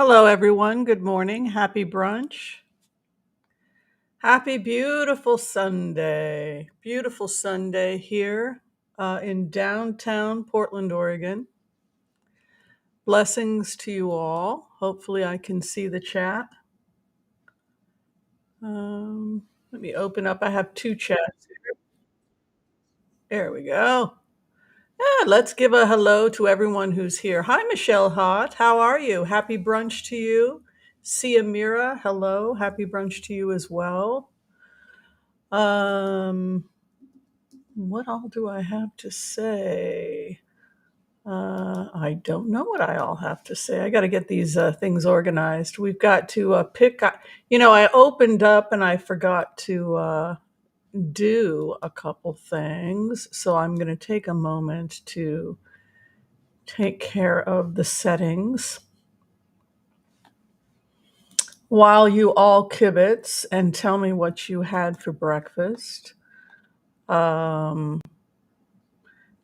Hello, everyone. Good morning. Happy brunch. Happy beautiful Sunday. Beautiful Sunday here in downtown Portland, Oregon. Blessings to you all. Hopefully, I can see the chat. Let me open up. I have two chats. There we go. Let's give a hello to everyone who's here. Hi, Michelle Hott. How are you? Happy brunch to you. Sia Mira, hello. Happy brunch to you as well. Um, what all do I have to say? I don't know what I all have to say. I got to get these things organized. We've got to pick. I opened up and I forgot to do a couple things. So I'm going to take a moment to take care of the settings while you all kibitz and tell me what you had for breakfast. Um,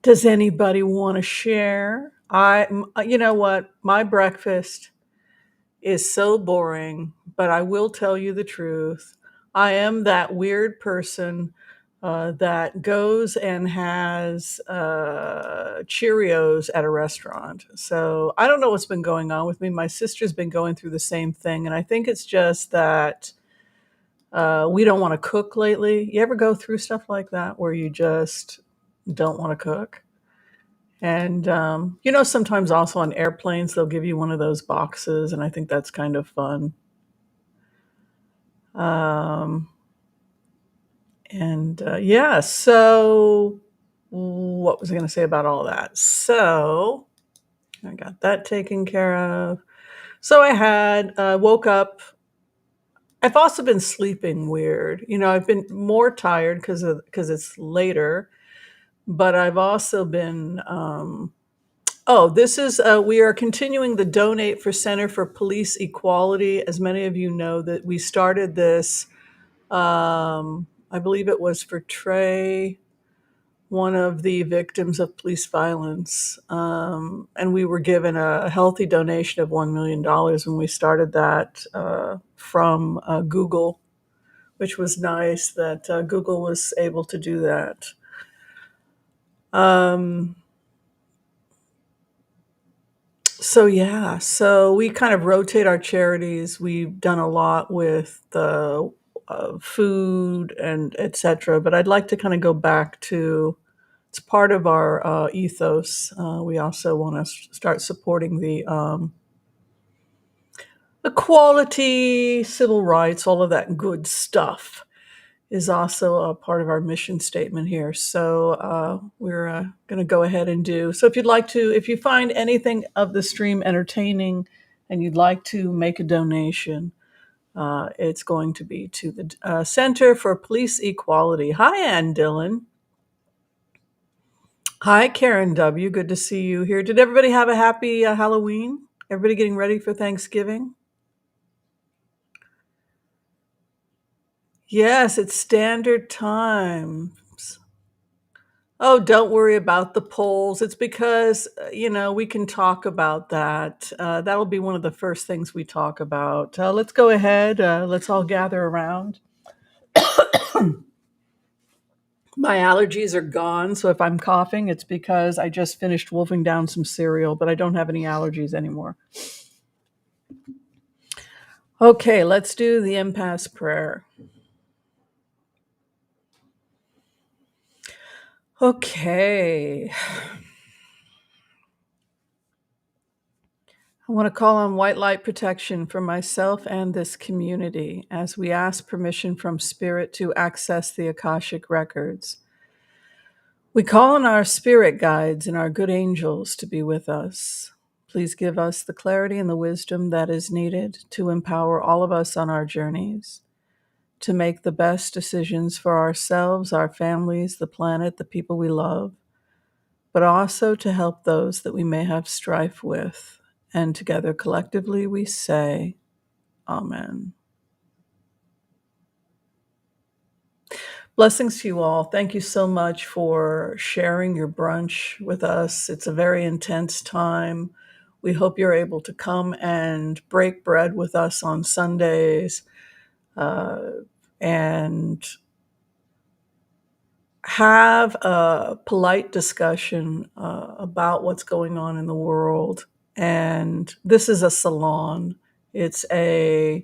Does anybody want to share? You know what? My breakfast is so boring, but I will tell you the truth. I am that weird person that goes and has Cheerios at a restaurant. So I don't know what's been going on with me. My sister's been going through the same thing, and I think it's just that we don't want to cook lately. You ever go through stuff like that where you just don't want to cook? And, sometimes also on airplanes, they'll give you one of those boxes, and I think that's kind of fun. Um, yeah, so what was I going to say about all that? So I got that taken care of. So I had woke up. I've also been sleeping weird. I've been more tired because it's later, but I've also been we are continuing the Donate for Center for Police Equality. As many of you know, that we started this, I believe it was for Trey, one of the victims of police violence. And we were given a healthy donation of $1 million when we started that from Google, which was nice that Google was able to do that. So we kind of rotate our charities. We've done a lot with the food and etc. But I'd like to kind of go back to it's part of our ethos. We also want to start supporting the equality, civil rights, all of that good stuff is also a part of our mission statement here. So we're going to go ahead and do. So if you find anything of the stream entertaining and you'd like to make a donation, it's going to be to the Center for Police Equality. Hi, Ann Dillon. Hi, Karen W. Good to see you here. Did everybody have a happy Halloween? Everybody getting ready for Thanksgiving? Yes, it's standard time. Oh, don't worry about the polls. It's because, we can talk about that. That'll be one of the first things we talk about. Let's go ahead. Let's all gather around. My allergies are gone. So if I'm coughing, it's because I just finished wolfing down some cereal, but I don't have any allergies anymore. Okay, let's do the Empath prayer. Okay. I want to call on white light protection for myself and this community as we ask permission from Spirit to access the Akashic records. We call on our spirit guides and our good angels to be with us. Please give us the clarity and the wisdom that is needed to empower all of us on our journeys, to make the best decisions for ourselves, our families, the planet, the people we love, but also to help those that we may have strife with. And together, collectively, we say, Amen. Blessings to you all. Thank you so much for sharing your brunch with us. It's a very intense time. We hope you're able to come and break bread with us on Sundays and have a polite discussion about what's going on in the world. And this is a salon. It's an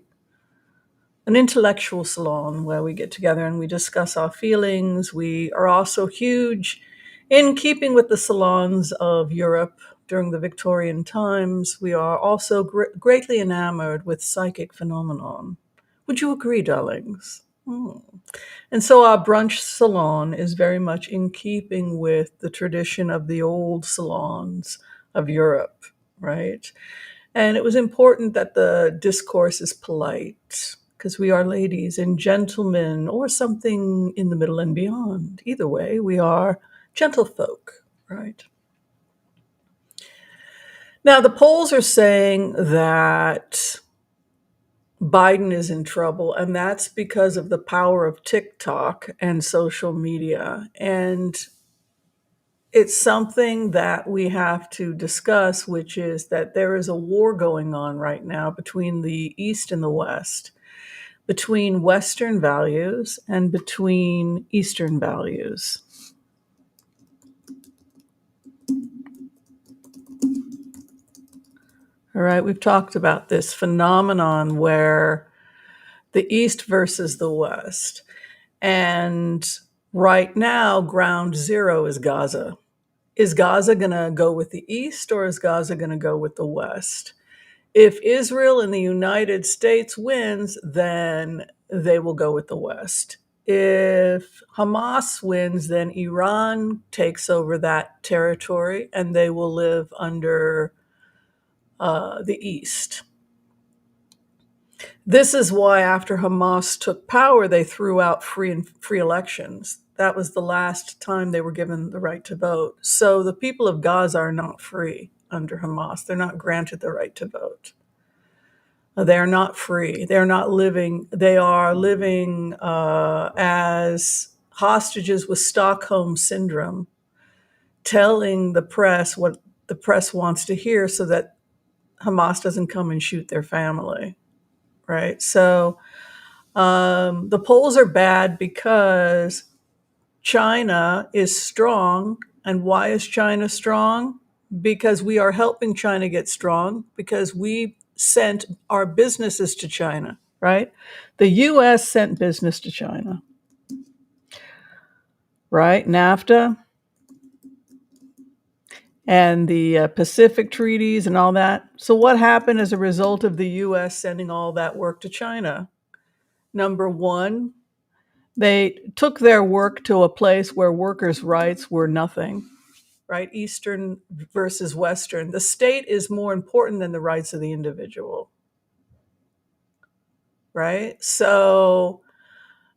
intellectual salon where we get together and we discuss our feelings. We are also huge in keeping with the salons of Europe during the Victorian times. We are also greatly enamored with psychic phenomenon. Would you agree, darlings? And so our brunch salon is very much in keeping with the tradition of the old salons of Europe, right? And it was important that the discourse is polite because we are ladies and gentlemen or something in the middle and beyond. Either way, we are gentlefolk, right? Now, the polls are saying that Biden is in trouble, and that's because of the power of Tic Toc and social media. And it's something that we have to discuss, which is that there is a war going on right now between the East and the West, between Western values and between Eastern values. All right, we've talked about this phenomenon where the East versus the West. And right now, ground zero is Gaza. Is Gaza going to go with the East or is Gaza going to go with the West? If Israel and the United States wins, then they will go with the West. If Hamas wins, then Iran takes over that territory and they will live under the East. This is why after Hamas took power, they threw out free elections. That was the last time they were given the right to vote. So the people of Gaza are not free under Hamas. They're not granted the right to vote. They're not free. They're not living. They are living as hostages with Stockholm syndrome, telling the press what the press wants to hear so that Hamas doesn't come and shoot their family. Right. So the polls are bad because China is strong. And why is China strong? Because we are helping China get strong because we sent our businesses to China, right? The US sent business to China, right? NAFTA and the Pacific treaties and all that. So what happened as a result of the US sending all that work to China? Number one, they took their work to a place where workers' rights were nothing, right? Eastern versus Western. The state is more important than the rights of the individual, right? So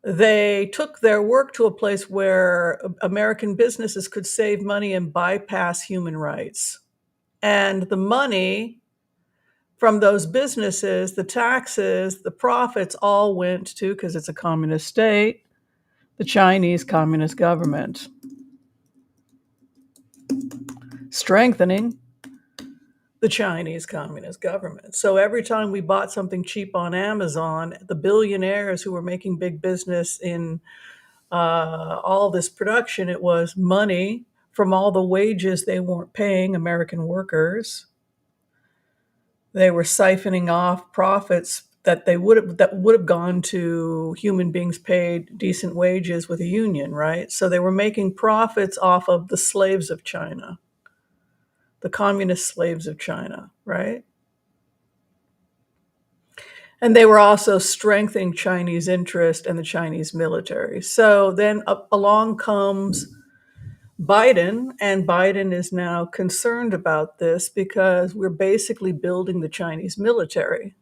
they took their work to a place where American businesses could save money and bypass human rights. And the money from those businesses, the taxes, the profits all went to, because it's a communist state, the Chinese Communist government, strengthening the Chinese Communist government. So every time we bought something cheap on Amazon, the billionaires who were making big business in all this production, it was money from all the wages they weren't paying American workers. They were siphoning off profits that would have gone to human beings paid decent wages with a union, right? So they were making profits off of the slaves of China, the communist slaves of China, right? And they were also strengthening Chinese interest and the Chinese military. So then along comes Biden, and Biden is now concerned about this because we're basically building the Chinese military.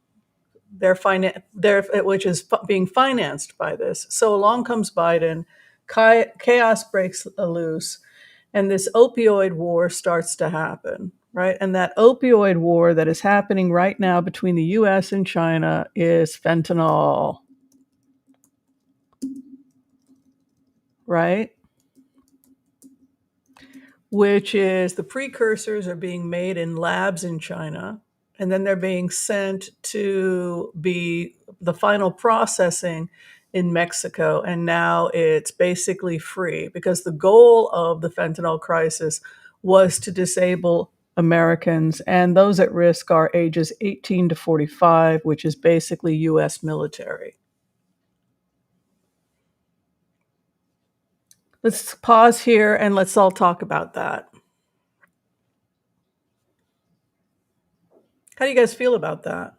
Which is being financed by this. So along comes Biden, chaos breaks loose, and this opioid war starts to happen, right? And that opioid war that is happening right now between the US and China is fentanyl, right? which is the precursors are being made in labs in China, and then they're being sent to be the final processing in Mexico. And now it's basically free because the goal of the fentanyl crisis was to disable Americans, and those at risk are ages 18 to 45, which is basically US military. Let's pause here and let's all talk about that. How do you guys feel about that?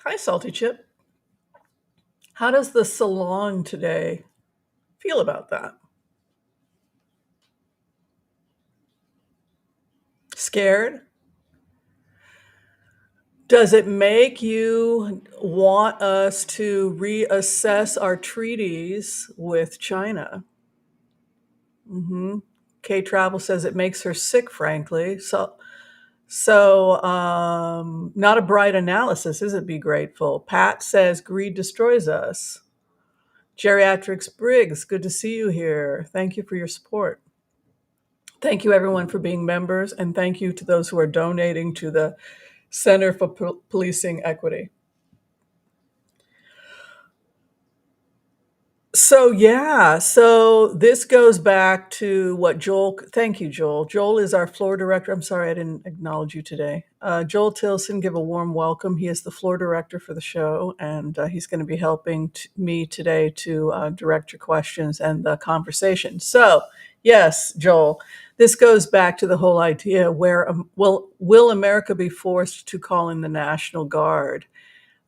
Hi, Salty Chip. How does the Salon today feel about that? Scared? Does it make you want us to reassess our treaties with China? Mm-hmm. Kay Travel says it makes her sick, frankly. So, not a bright analysis, is it? Be grateful. Pat says greed destroys us. Geriatrics Briggs, good to see you here. Thank you for your support. Thank you, everyone, for being members, and thank you to those who are donating to the Center for Policing Equity. So this goes back to what Joel, thank you, Joel. Joel is our floor director. I'm sorry I didn't acknowledge you today. Joel Tilson, give a warm welcome. He is the floor director for the show, and he's going to be helping me today to direct your questions and the conversation. So, yes, Joel, this goes back to the whole idea where, will America be forced to call in the National Guard?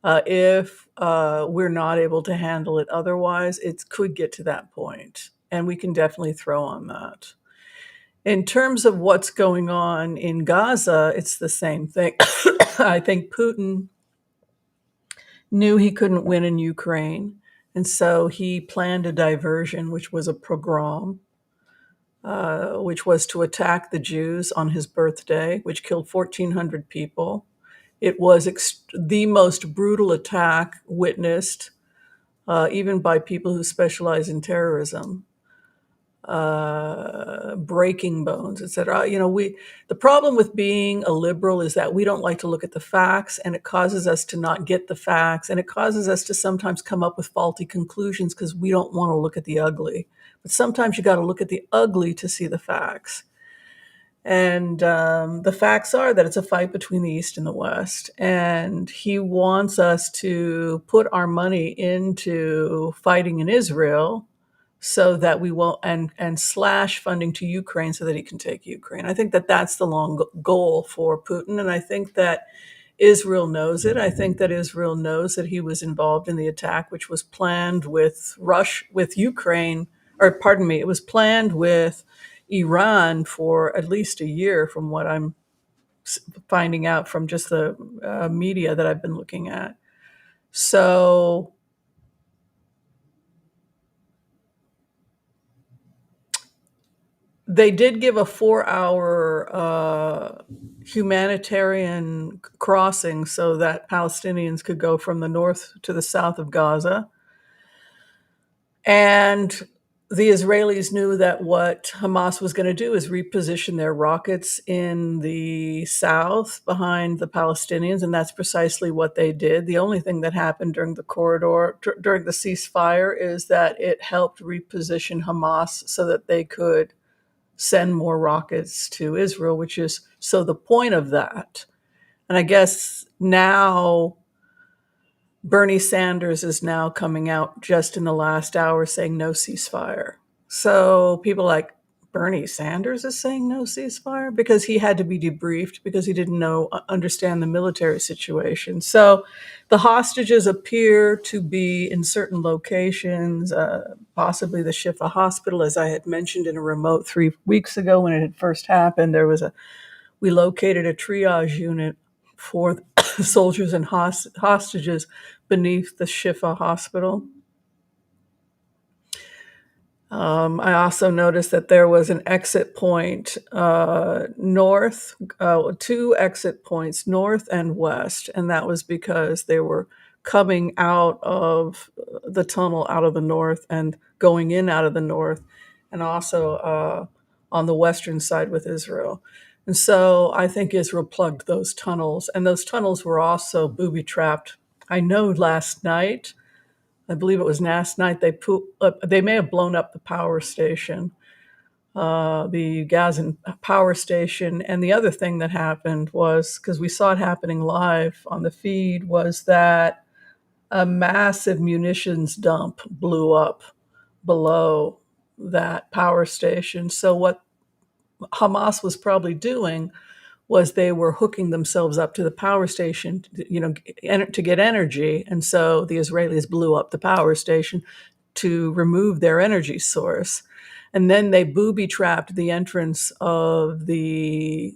If we're not able to handle it otherwise, it could get to that point, and we can definitely throw on that. In terms of what's going on in Gaza, it's the same thing. I think Putin knew he couldn't win in Ukraine, and so he planned a diversion, which was a pogrom, which was to attack the Jews on his birthday, which killed 1,400 people. It was the most brutal attack witnessed, even by people who specialize in terrorism, breaking bones, etc. The problem with being a liberal is that we don't like to look at the facts, and it causes us to not get the facts, and it causes us to sometimes come up with faulty conclusions because we don't want to look at the ugly. But sometimes you got to look at the ugly to see the facts. And the facts are that it's a fight between the East and the West. And he wants us to put our money into fighting in Israel so that we won't, and slash funding to Ukraine so that he can take Ukraine. I think that that's the long goal for Putin. And I think that Israel knows it. I think that Israel knows that he was involved in the attack, which was planned with Ukraine, or pardon me, it was planned with Iran for at least a year, from what I'm finding out from just the media that I've been looking at. So they did give a 4-hour humanitarian crossing so that Palestinians could go from the north to the south of Gaza. And the Israelis knew that what Hamas was going to do is reposition their rockets in the south behind the Palestinians, and that's precisely what they did. The only thing that happened during the ceasefire, is that it helped reposition Hamas so that they could send more rockets to Israel, which is so the point of that. And I guess now Bernie Sanders is now coming out just in the last hour saying no ceasefire. So people like, Bernie Sanders is saying no ceasefire, because he had to be debriefed because he didn't understand the military situation. So the hostages appear to be in certain locations, possibly the Shifa hospital, as I had mentioned in a remote 3 weeks ago when it had first happened. We located a triage unit for soldiers and hostages beneath the Shifa hospital. I also noticed that there was an exit point north, 2 exit points north and west, and that was because they were coming out of the tunnel out of the north and going in out of the north, and also on the western side with Israel. And so I think Israel plugged those tunnels, and those tunnels were also booby trapped. I know last night, I believe it was last night, they may have blown up the power station, the Gazan power station. And the other thing that happened was, because we saw it happening live on the feed, was that a massive munitions dump blew up below that power station. So what Hamas was probably doing was they were hooking themselves up to the power station, to get energy. And so the Israelis blew up the power station to remove their energy source. And then they booby trapped the entrance of the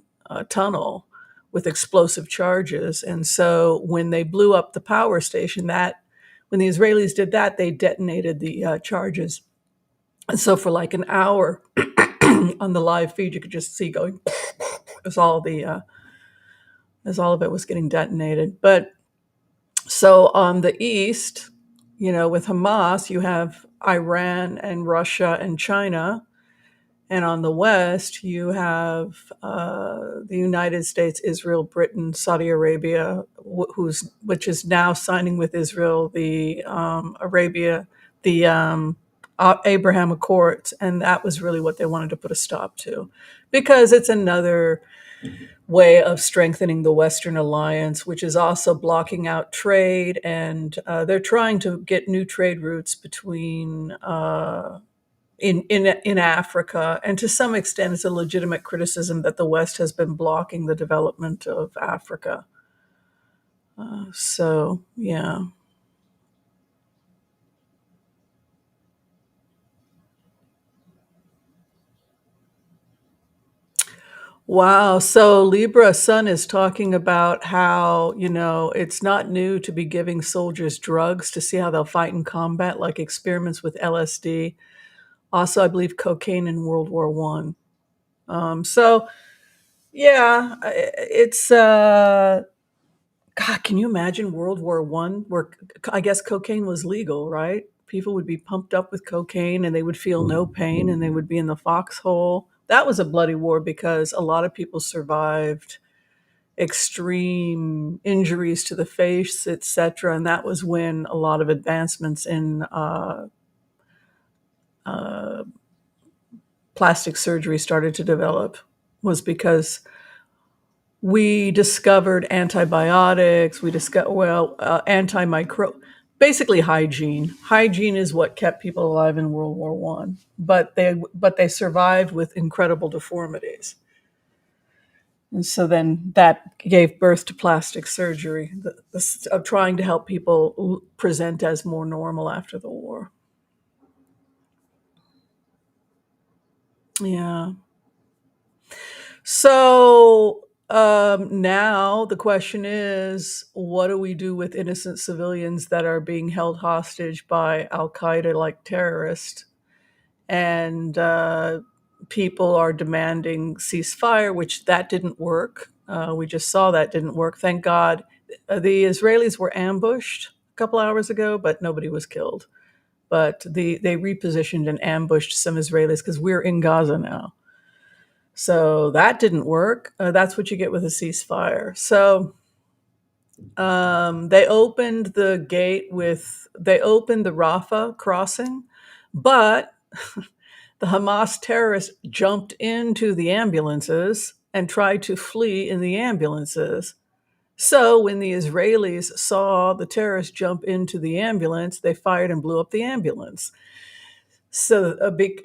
tunnel with explosive charges. And so when they blew up the power station, when the Israelis did that, they detonated the charges. And so for like an hour on the live feed, you could just see going as all of it was getting detonated. But so on the east, with Hamas, you have Iran and Russia and China. And on the west, you have the United States, Israel, Britain, Saudi Arabia, which is now signing with Israel the Abraham Accords, and that was really what they wanted to put a stop to, because it's another way of strengthening the Western alliance, which is also blocking out trade, and they're trying to get new trade routes between in Africa, and to some extent, it's a legitimate criticism that the West has been blocking the development of Africa. So yeah. Wow. So Libra Sun is talking about how, it's not new to be giving soldiers drugs to see how they'll fight in combat, like experiments with LSD. Also, I believe cocaine in World War I. So yeah, it's God, can you imagine World War I, where I guess cocaine was legal, right? People would be pumped up with cocaine and they would feel no pain and they would be in the foxhole. That was a bloody war because a lot of people survived extreme injuries to the face, etc. And that was when a lot of advancements in plastic surgery started to develop, was because we discovered antibiotics. We discovered basically hygiene. Hygiene is what kept people alive in World War I. But they survived with incredible deformities, and so then that gave birth to plastic surgery, of trying to help people present as more normal after the war. Yeah. So now the question is, what do we do with innocent civilians that are being held hostage by Al Qaeda like terrorists? And people are demanding ceasefire, which that didn't work. We just saw that didn't work. Thank God. The Israelis were ambushed a couple hours ago, but nobody was killed. But they repositioned and ambushed some Israelis because we're in Gaza now. So that didn't work. That's what you get with a ceasefire. So they opened the Rafah crossing, but the Hamas terrorists jumped into the ambulances and tried to flee in the ambulances. So when the Israelis saw the terrorists jump into the ambulance, they fired and blew up the ambulance. So a big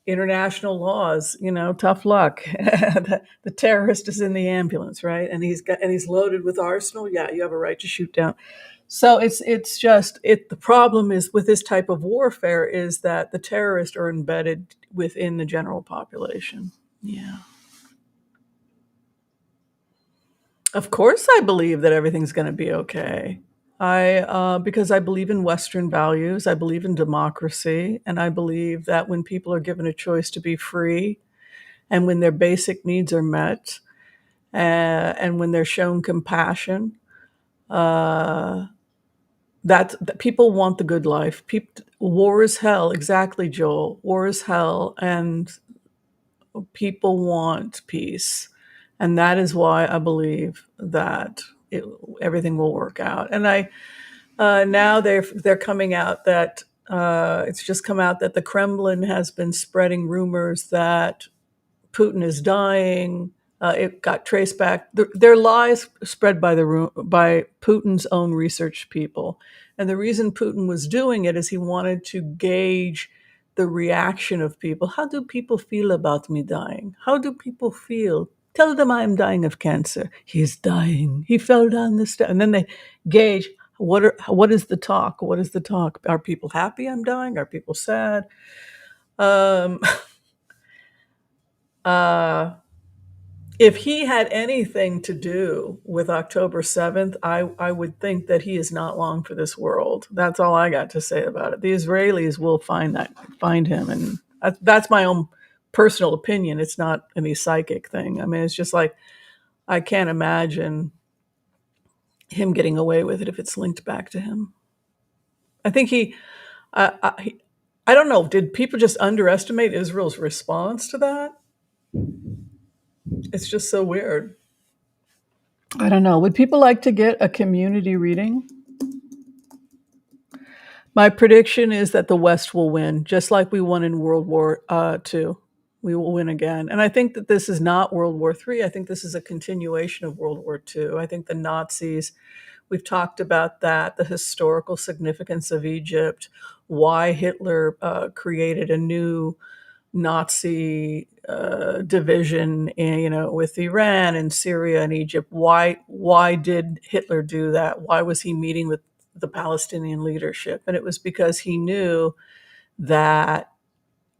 international laws, tough luck. The terrorist is in the ambulance, right? And he's loaded with arsenal. Yeah, you have a right to shoot down. So the problem is with this type of warfare is that the terrorists are embedded within the general population. Yeah. Of course, I believe that everything's going to be okay. Because I believe in Western values, I believe in democracy, and I believe that when people are given a choice to be free, and when their basic needs are met, and when they're shown compassion, that people want the good life. War is hell. Exactly, Joel. War is hell, and people want peace, and that is why I believe that everything will work out. And I now they're coming out that it's just come out that the Kremlin has been spreading rumors that Putin is dying. It got traced back. Their lies spread by Putin's own research people, and the reason Putin was doing it is he wanted to gauge the reaction of people. How do people feel about me dying? How do people feel? Tell them I'm dying of cancer. He's dying. He fell down the stairs, and then they gauge what is the talk? What is the talk? Are people happy I'm dying? Are people sad? Um, uh, if he had anything to do with October 7th, I would think that he is not long for this world. That's all I got to say about it. The Israelis will find him, and that's my own personal opinion. It's not any psychic thing. I mean, it's just like I can't imagine him getting away with it if it's linked back to him. I think I don't know. Did people just underestimate Israel's response to that? It's just so weird. I don't know. Would people like to get a community reading? My prediction is that the West will win, just like we won in World War II. We will win again. And I think that this is not World War III. I think this is a continuation of World War II. I think the Nazis, we've talked about that, the historical significance of Egypt, why Hitler created a new Nazi division, with Iran and Syria and Egypt. Why did Hitler do that? Why was he meeting with the Palestinian leadership? And it was because he knew that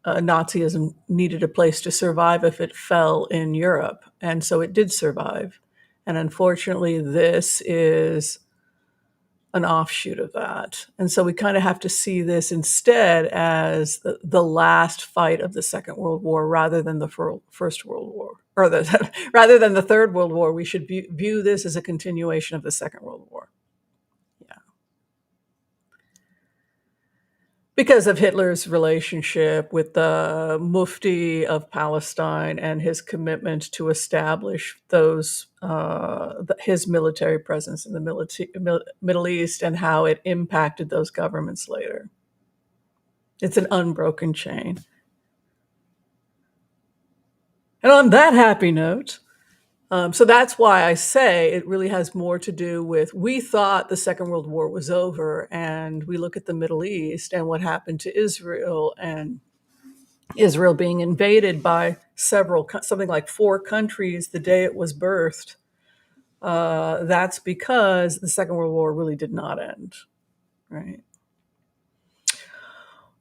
Nazism needed a place to survive if it fell in Europe, and so it did survive. And unfortunately, this is an offshoot of that. And so we kind of have to see this instead as the last fight of the Second World War rather than the First World War, or rather than the Third World War. We should view this as a continuation of the Second World War. Yeah. Because of Hitler's relationship with the Mufti of Palestine and his commitment to establish his military presence in the Middle East and how it impacted those governments later. It's an unbroken chain. And on that happy note, so that's why I say it really has more to do with, we thought the Second World War was over, and we look at the Middle East and what happened to Israel, and Israel being invaded by something like 4 countries the day it was birthed. That's because the Second World War really did not end, right?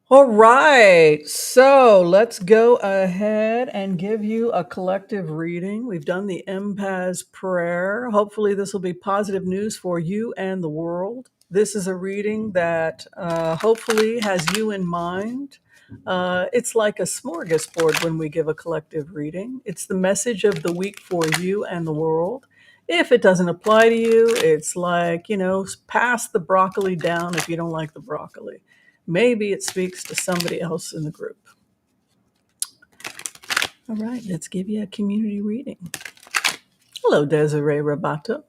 All right, so let's go ahead and give you a collective reading. We've done the Empath's prayer. Hopefully this will be positive news for you and the world. This is a reading that hopefully has you in mind. It's like a smorgasbord when we give a collective reading. It's the message of the week for you and the world. If it doesn't apply to you, it's like, pass the broccoli down if you don't like the broccoli. Maybe it speaks to somebody else in the group. All right, let's give you a community reading. Hello, Desiree Rabato.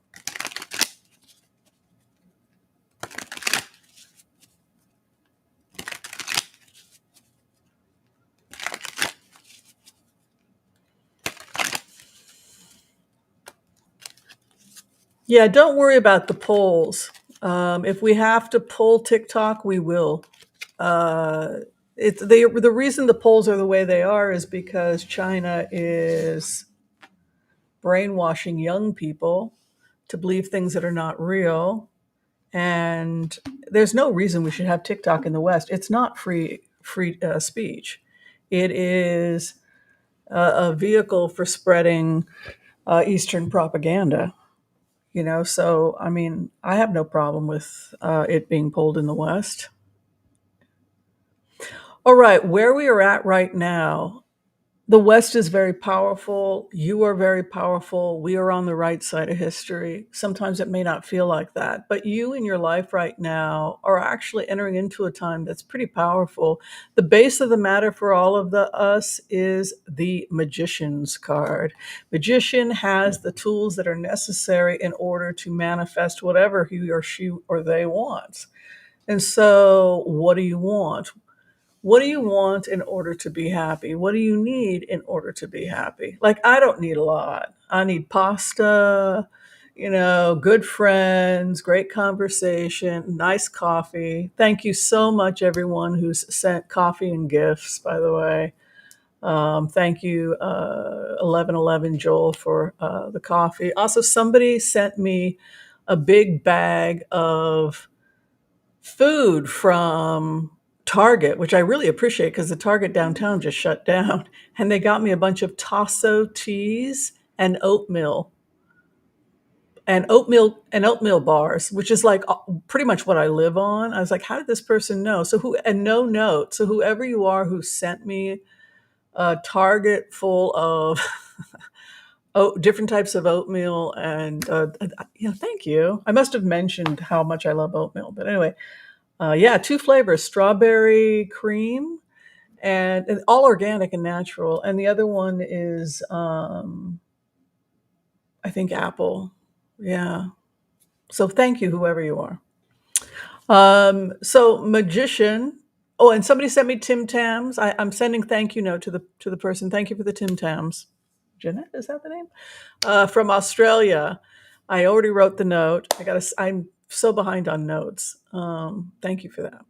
Yeah, don't worry about the polls. If we have to pull Tic Toc, we will. The reason the polls are the way they are is because China is brainwashing young people to believe things that are not real. And there's no reason we should have TikTok in the West. It's not free speech. It is a vehicle for spreading Eastern propaganda. So I mean, I have no problem with it being pulled in the West. All right, where we are at right now, The West is very powerful. You are very powerful. We are on the right side of history. Sometimes it may not feel like that, but you in your life right now are actually entering into a time that's pretty powerful. The base of the matter for all of us is the Magician's card. Magician has the tools that are necessary in order to manifest whatever he or she or they wants. And so, what do you want? What do you want in order to be happy? What do you need in order to be happy? Like, I don't need a lot. I need pasta, good friends, great conversation, nice coffee. Thank you so much, everyone who's sent coffee and gifts, by the way. Thank you, 1111 Joel, for the coffee. Also, somebody sent me a big bag of food from Target, which I really appreciate because the Target downtown just shut down. And they got me a bunch of Tasso teas and oatmeal bars, which is like pretty much what I live on. I was like, how did this person know? And no note. So whoever you are who sent me a Target full of different types of oatmeal and thank you. I must have mentioned how much I love oatmeal, but anyway, yeah, two flavors, strawberry cream and all organic and natural. And the other one is, I think, apple. Yeah. So thank you, whoever you are. So magician. Oh, and somebody sent me Tim Tams. I'm sending thank you note to the person. Thank you for the Tim Tams. Jeanette, is that the name? From Australia. I already wrote the note. I'm so behind on notes. Thank you for that.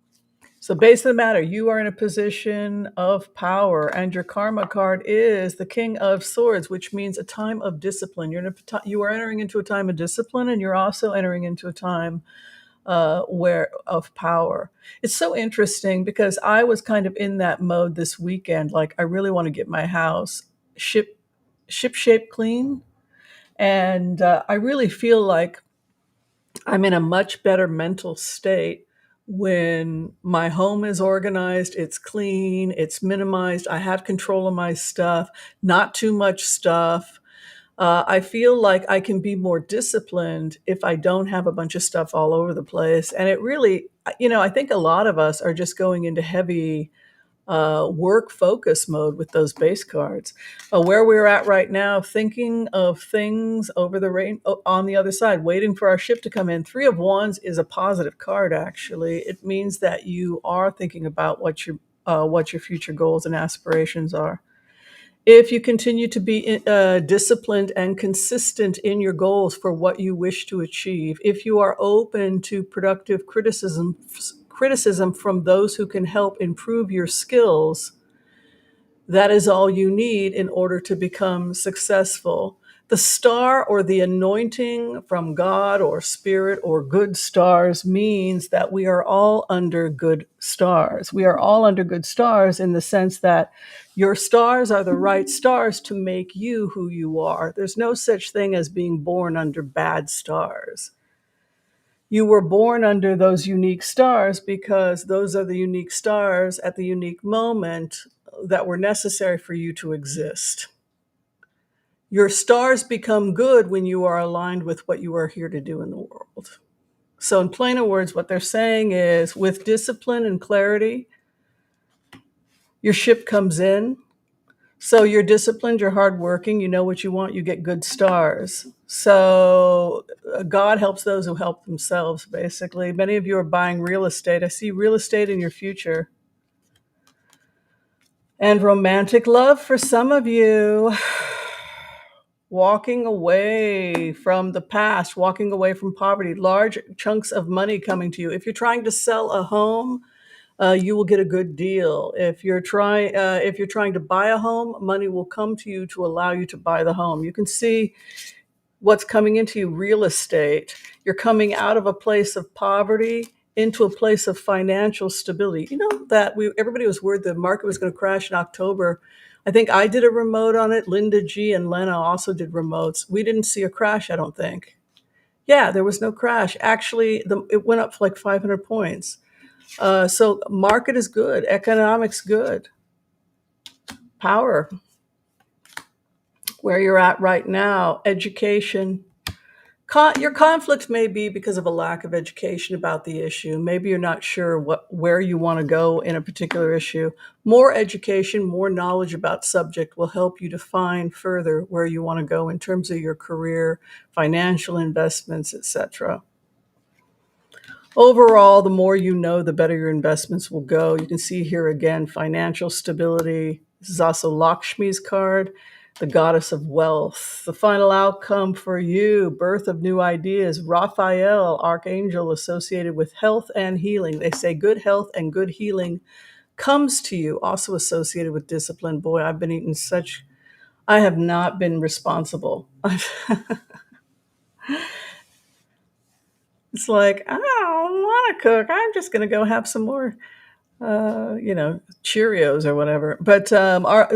So, base of the matter, you are in a position of power, and your karma card is the King of Swords, which means a time of discipline. You are entering into a time of discipline, and you're also entering into a time where of power. It's so interesting because I was kind of in that mode this weekend. Like, I really want to get my house ship shape clean, and I really feel like I'm in a much better mental state when my home is organized, it's clean, it's minimized, I have control of my stuff, not too much stuff. I feel like I can be more disciplined if I don't have a bunch of stuff all over the place. And it really, I think a lot of us are just going into heavy work focus mode with those base cards. Where we're at right now, thinking of things over the rain on the other side, waiting for our ship to come in. Three of Wands is a positive card. Actually, it means that you are thinking about what your future goals and aspirations are. If you continue to be disciplined and consistent in your goals for what you wish to achieve, if you are open to productive criticism from those who can help improve your skills, that is all you need in order to become successful. The star or the anointing from God or spirit or good stars means that we are all under good stars. We are all under good stars in the sense that your stars are the right stars to make you who you are. There's no such thing as being born under bad stars. You were born under those unique stars because those are the unique stars at the unique moment that were necessary for you to exist. Your stars become good when you are aligned with what you are here to do in the world. So, in plainer words, what they're saying is with discipline and clarity, your ship comes in. So, you're disciplined, you're hardworking, you know what you want, you get good stars. So, God helps those who help themselves, basically. Many of you are buying real estate. I see real estate in your future. And romantic love for some of you. Walking away from the past, walking away from poverty, large chunks of money coming to you. If you're trying to sell a home, you will get a good deal. If you're trying to buy a home, money will come to you to allow you to buy the home. You can see what's coming into you, real estate. You're coming out of a place of poverty into a place of financial stability. You know that everybody was worried the market was going to crash in October. I think I did a remote on it. Linda G and Lena also did remotes. We didn't see a crash, I don't think. Yeah, there was no crash. Actually, it went up for like 500 points. So market is good. Economics good. Power. where you're at right now, education. Your conflict may be because of a lack of education about the issue. Maybe you're not sure where you want to go in a particular issue. More education, more knowledge about subject will help you define further where you want to go in terms of your career, financial investments, etc. Overall, the more you know, the better your investments will go. You can see here again, financial stability. This is also Lakshmi's card, the goddess of wealth. The final outcome for you, birth of new ideas. Raphael, archangel associated with health and healing. They say good health and good healing comes to you, also associated with discipline. Boy, I've been eating I have not been responsible. It's like, I don't want to cook. I'm just going to go have some more Cheerios or whatever. But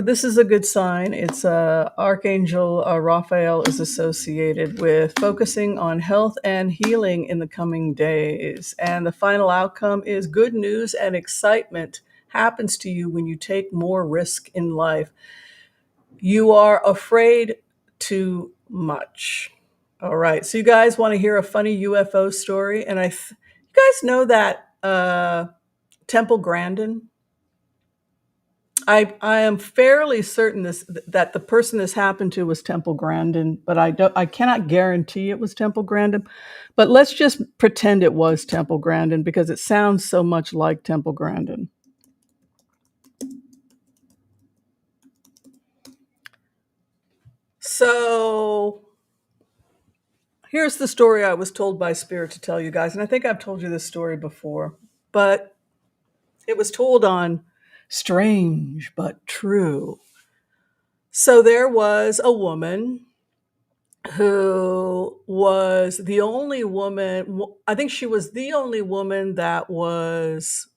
this is a good sign. It's Archangel Raphael is associated with focusing on health and healing in the coming days. And the final outcome is good news and excitement happens to you when you take more risk in life. You are afraid too much. All right. So you guys want to hear a funny UFO story? And you guys know that Temple Grandin? I am fairly certain that the person this happened to was Temple Grandin, but I cannot guarantee it was Temple Grandin. But let's just pretend it was Temple Grandin because it sounds so much like Temple Grandin. So here's the story I was told by Spirit to tell you guys, and I think I've told you this story before, but it was told on Strange But True. So there was a woman who was the only woman, I think she was the only woman that was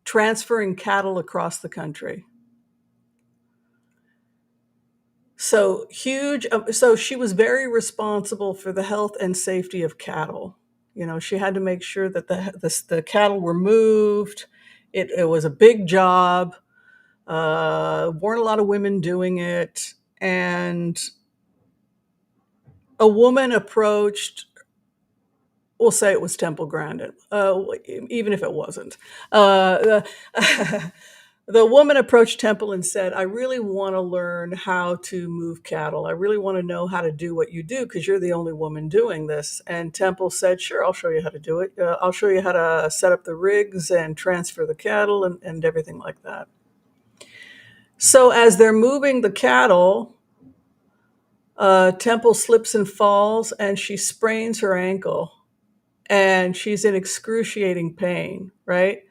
transferring cattle across the country. So huge. So she was very responsible for the health and safety of cattle. She had to make sure that the cattle were moved. It was a big job. Weren't a lot of women doing it. And a woman approached, we'll say it was Temple Grandin, even if it wasn't. The woman approached Temple and said, I really want to learn how to move cattle. I really want to know how to do what you do because you're the only woman doing this. And Temple said, sure, I'll show you how to do it. I'll show you how to set up the rigs and transfer the cattle and everything like that. So as they're moving the cattle, Temple slips and falls and she sprains her ankle and she's in excruciating pain, right?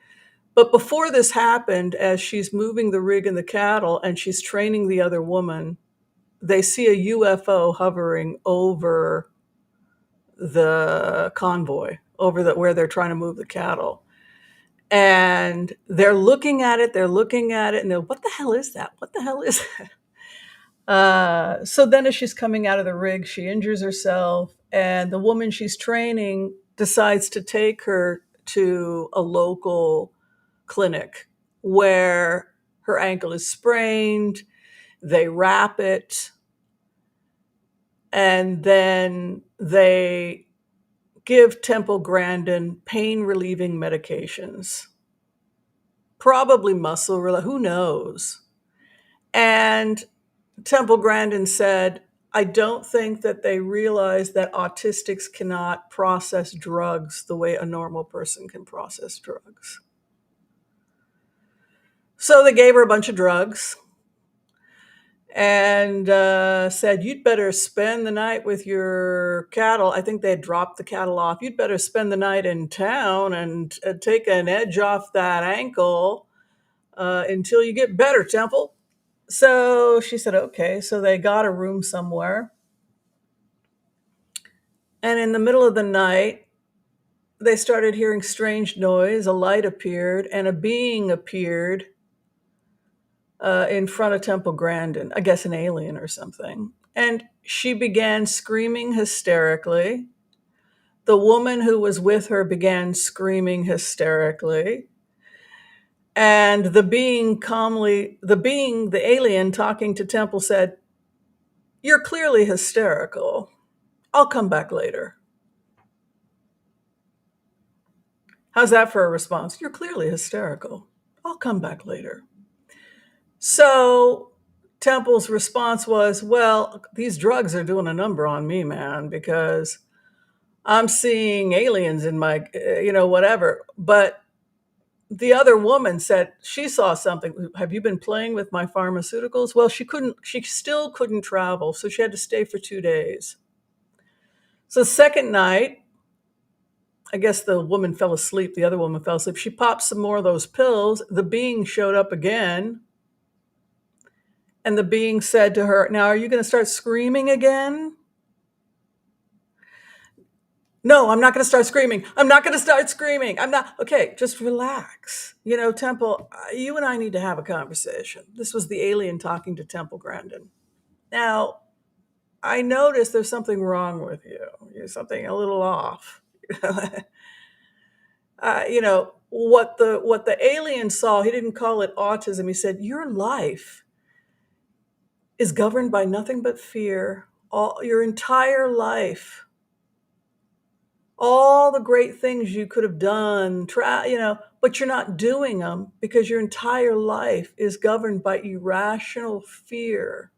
But before this happened, as she's moving the rig and the cattle and she's training the other woman, they see a UFO hovering over the convoy, where they're trying to move the cattle. And they're looking at it, and they're, what the hell is that? What the hell is that? So then as she's coming out of the rig, she injures herself, and the woman she's training decides to take her to a local clinic where her ankle is sprained. They wrap it, and then they give Temple Grandin pain-relieving medications, probably muscle relaxant, who knows? And Temple Grandin said, I don't think that they realize that autistics cannot process drugs the way a normal person can process drugs. So they gave her a bunch of drugs and said, you'd better spend the night with your cattle. I think they had dropped the cattle off. You'd better spend the night in town and take an edge off that ankle until you get better, Temple. So she said, okay. So they got a room somewhere. And in the middle of the night, they started hearing strange noise. A light appeared and a being appeared in front of Temple Grandin, I guess an alien or something. And she began screaming hysterically. The woman who was with her began screaming hysterically. And the alien talking to Temple said, You're clearly hysterical. I'll come back later. How's that for a response? You're clearly hysterical. I'll come back later. So Temple's response was, well, these drugs are doing a number on me, man, because I'm seeing aliens in my, whatever. But the other woman said she saw something. Have you been playing with my pharmaceuticals? Well, she still couldn't travel. So she had to stay for 2 days. So the second night, I guess the woman fell asleep. The other woman fell asleep. She popped some more of those pills. The being showed up again. And the being said to her, now, are you going to start screaming again? No, I'm not going to start screaming. I'm not going to start screaming. I'm not. Okay, just relax. Temple, you and I need to have a conversation. This was the alien talking to Temple Grandin. Now, I noticed there's something wrong with you. You're something a little off. What the alien saw, he didn't call it autism. He said, your life is governed by nothing but fear. All your entire life, all the great things you could have done, but you're not doing them because your entire life is governed by irrational fear.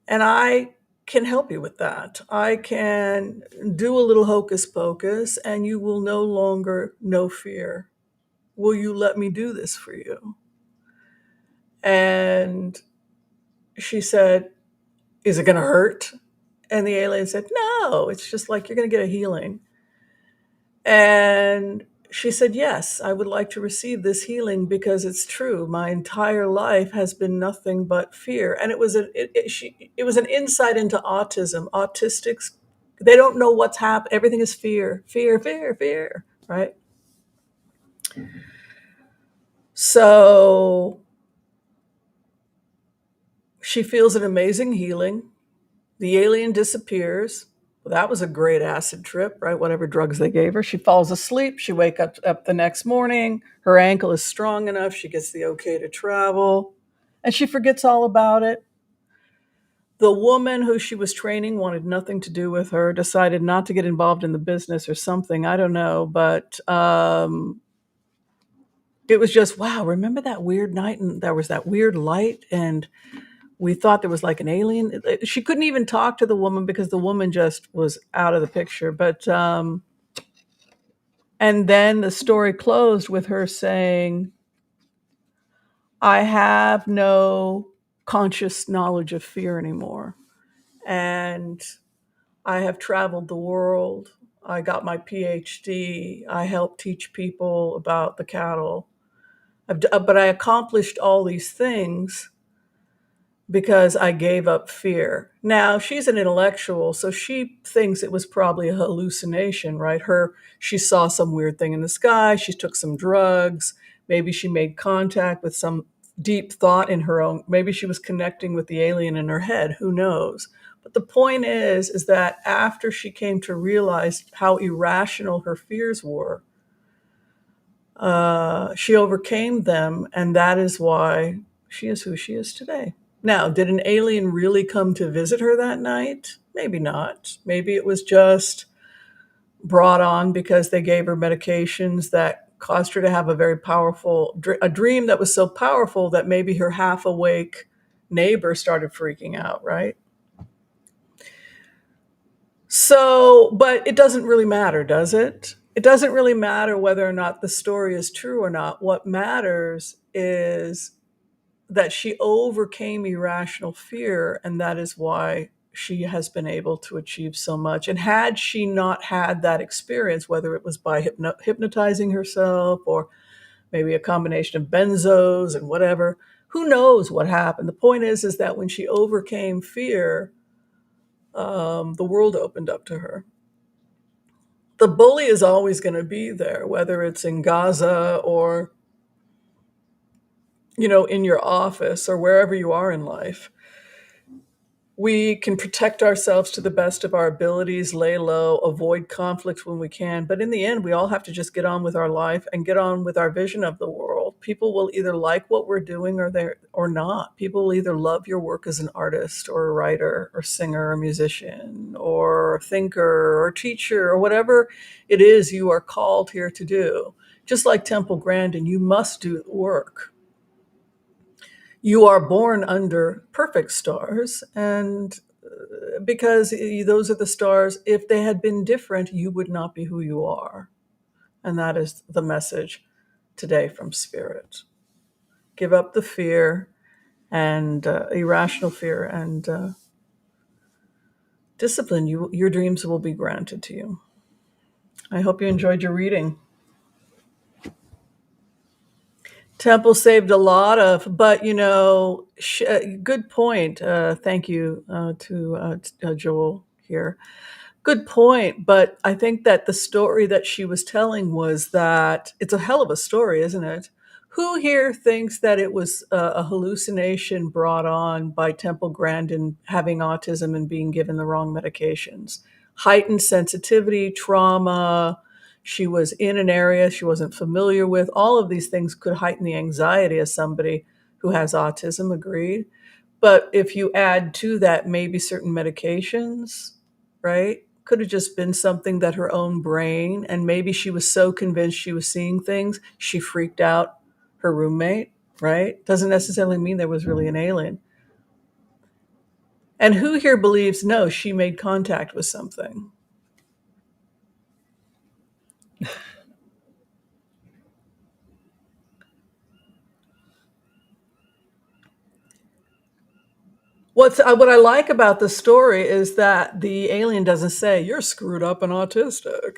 And I can help you with that. I can do a little hocus pocus and you will no longer know fear. Will you let me do this for you? And she said, is it going to hurt? And the alien said, no, it's just like you're going to get a healing. And she said, yes, I would like to receive this healing because it's true. My entire life has been nothing but fear. And it was an insight into autism. Autistics, they don't know what's happened. Everything is fear, fear, fear, fear, right? So she feels an amazing healing. The alien disappears. Well, that was a great acid trip, right? Whatever drugs they gave her. She falls asleep. She wakes up the next morning. Her ankle is strong enough. She gets the okay to travel. And she forgets all about it. The woman who she was training wanted nothing to do with her, decided not to get involved in the business or something. I don't know. But it was just, wow, remember that weird night? And there was that weird light. And we thought there was like an alien. She couldn't even talk to the woman because the woman just was out of the picture. But and then the story closed with her saying, I have no conscious knowledge of fear anymore. And I have traveled the world. I got my PhD. I help teach people about the cattle. But I accomplished all these things because I gave up fear. Now, she's an intellectual, so she thinks it was probably a hallucination, right? She saw some weird thing in the sky, she took some drugs, maybe she made contact with some deep thought in her own, maybe she was connecting with the alien in her head, who knows? But the point is that after she came to realize how irrational her fears were, she overcame them, and that is why she is who she is today. Now, did an alien really come to visit her that night? Maybe not. Maybe it was just brought on because they gave her medications that caused her to have a very powerful a dream that was so powerful that maybe her half awake neighbor started freaking out, right? So, but it doesn't really matter, does it? It doesn't really matter whether or not the story is true or not. What matters is that she overcame irrational fear, and that is why she has been able to achieve so much. And had she not had that experience, whether it was by hypnotizing herself or maybe a combination of benzos and whatever, who knows what happened? The point is that when she overcame fear, the world opened up to her. The bully is always going to be there, whether it's in Gaza or, in your office or wherever you are in life. We can protect ourselves to the best of our abilities, lay low, avoid conflict when we can. But in the end, we all have to just get on with our life and get on with our vision of the world. People will either like what we're doing or not. People will either love your work as an artist or a writer or singer or musician or thinker or teacher or whatever it is you are called here to do. Just like Temple Grandin, you must do the work. You are born under perfect stars, and because those are the stars, if they had been different, you would not be who you are. And that is the message today from Spirit. Give up the fear and irrational fear and discipline. Your dreams will be granted to you. I hope you enjoyed your reading. Temple saved a lot of, but good point. Thank you to Joel here. Good point. But I think that the story that she was telling was that it's a hell of a story, isn't it? Who here thinks that it was a hallucination brought on by Temple Grandin having autism and being given the wrong medications? Heightened sensitivity, trauma. She was in an area she wasn't familiar with. All of these things could heighten the anxiety of somebody who has autism, agreed. But if you add to that maybe certain medications, right? Could have just been something that her own brain, and maybe she was so convinced she was seeing things, she freaked out her roommate, right? Doesn't necessarily mean there was really an alien. And who here believes, no, she made contact with something? What I like about the story is that the alien doesn't say, you're screwed up and autistic.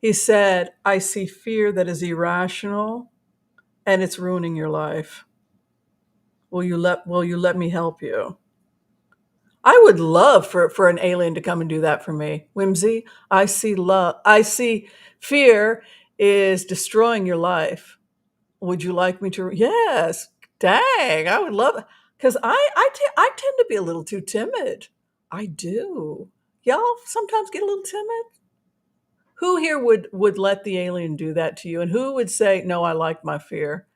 He said, I see fear that is irrational and it's ruining your life. Will you let me help you? I would love for an alien to come and do that for me. Whimsy, I see love. I see fear is destroying your life. Would you like me to? Yes. Dang, I would love it. Because I tend to be a little too timid. I do. Y'all sometimes get a little timid. Who here would let the alien do that to you? And who would say, no, I like my fear?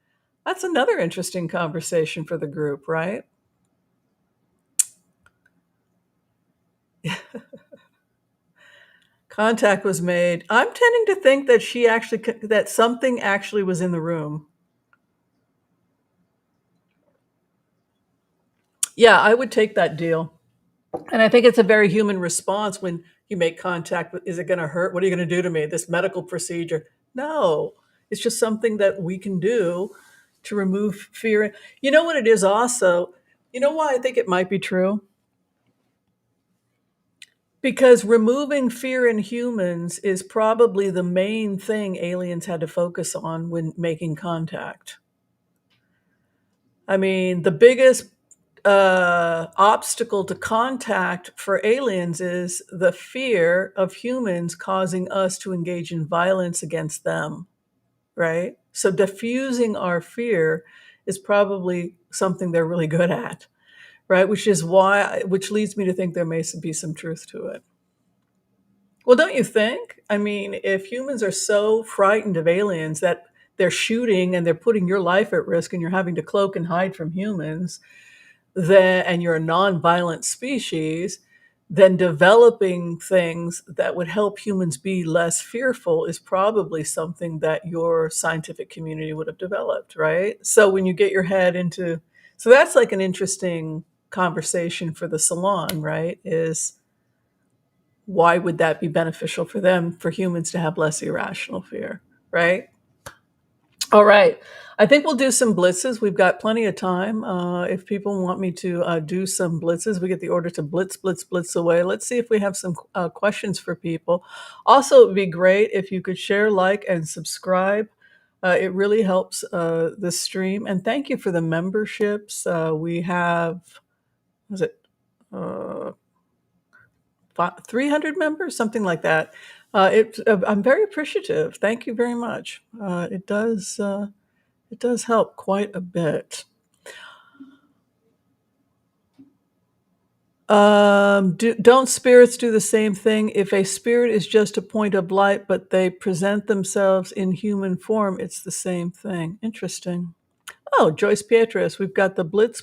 That's another interesting conversation for the group, right? Contact was made. I'm tending to think that that something actually was in the room. Yeah, I would take that deal. And I think it's a very human response when you make contact with, is it going to hurt? What are you going to do to me? This medical procedure? No, it's just something that we can do to remove fear. You know what it is also? You know why I think it might be true? Because removing fear in humans is probably the main thing aliens had to focus on when making contact. I mean, the biggest obstacle to contact for aliens is the fear of humans causing us to engage in violence against them, right? So diffusing our fear is probably something they're really good at, right? Which leads me to think there may be some truth to it. Well, don't you think? I mean, if humans are so frightened of aliens that they're shooting and they're putting your life at risk and you're having to cloak and hide from humans, and you're a non-violent species, then developing things that would help humans be less fearful is probably something that your scientific community would have developed, right? So when you get your head into, so that's like an interesting conversation for the Salon, right? Is why would that be beneficial for them, for humans to have less irrational fear, right? All right. I think we'll do some blitzes. We've got plenty of time. If people want me to do some blitzes, we get the order to blitz, blitz, blitz away. Let's see if we have some questions for people. Also, it would be great if you could share, like, and subscribe. It really helps the stream. And thank you for the memberships. We have, was it 300 members, something like that. I'm very appreciative. Thank you very much. It does help quite a bit. Don't spirits do the same thing? If a spirit is just a point of light, but they present themselves in human form, it's the same thing. Interesting. Oh, Joyce Pietrus, we've got the Blitz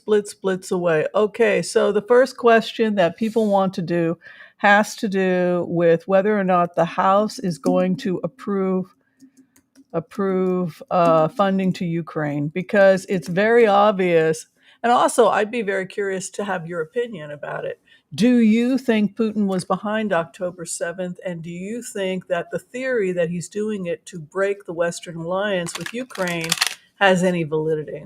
Away. Okay, so the first question that people want to do has to do with whether or not the House is going to approve funding to Ukraine, because it's very obvious. And also, I'd be very curious to have your opinion about it. Do you think Putin was behind October 7th? And do you think that the theory that he's doing it to break the Western alliance with Ukraine has any validity?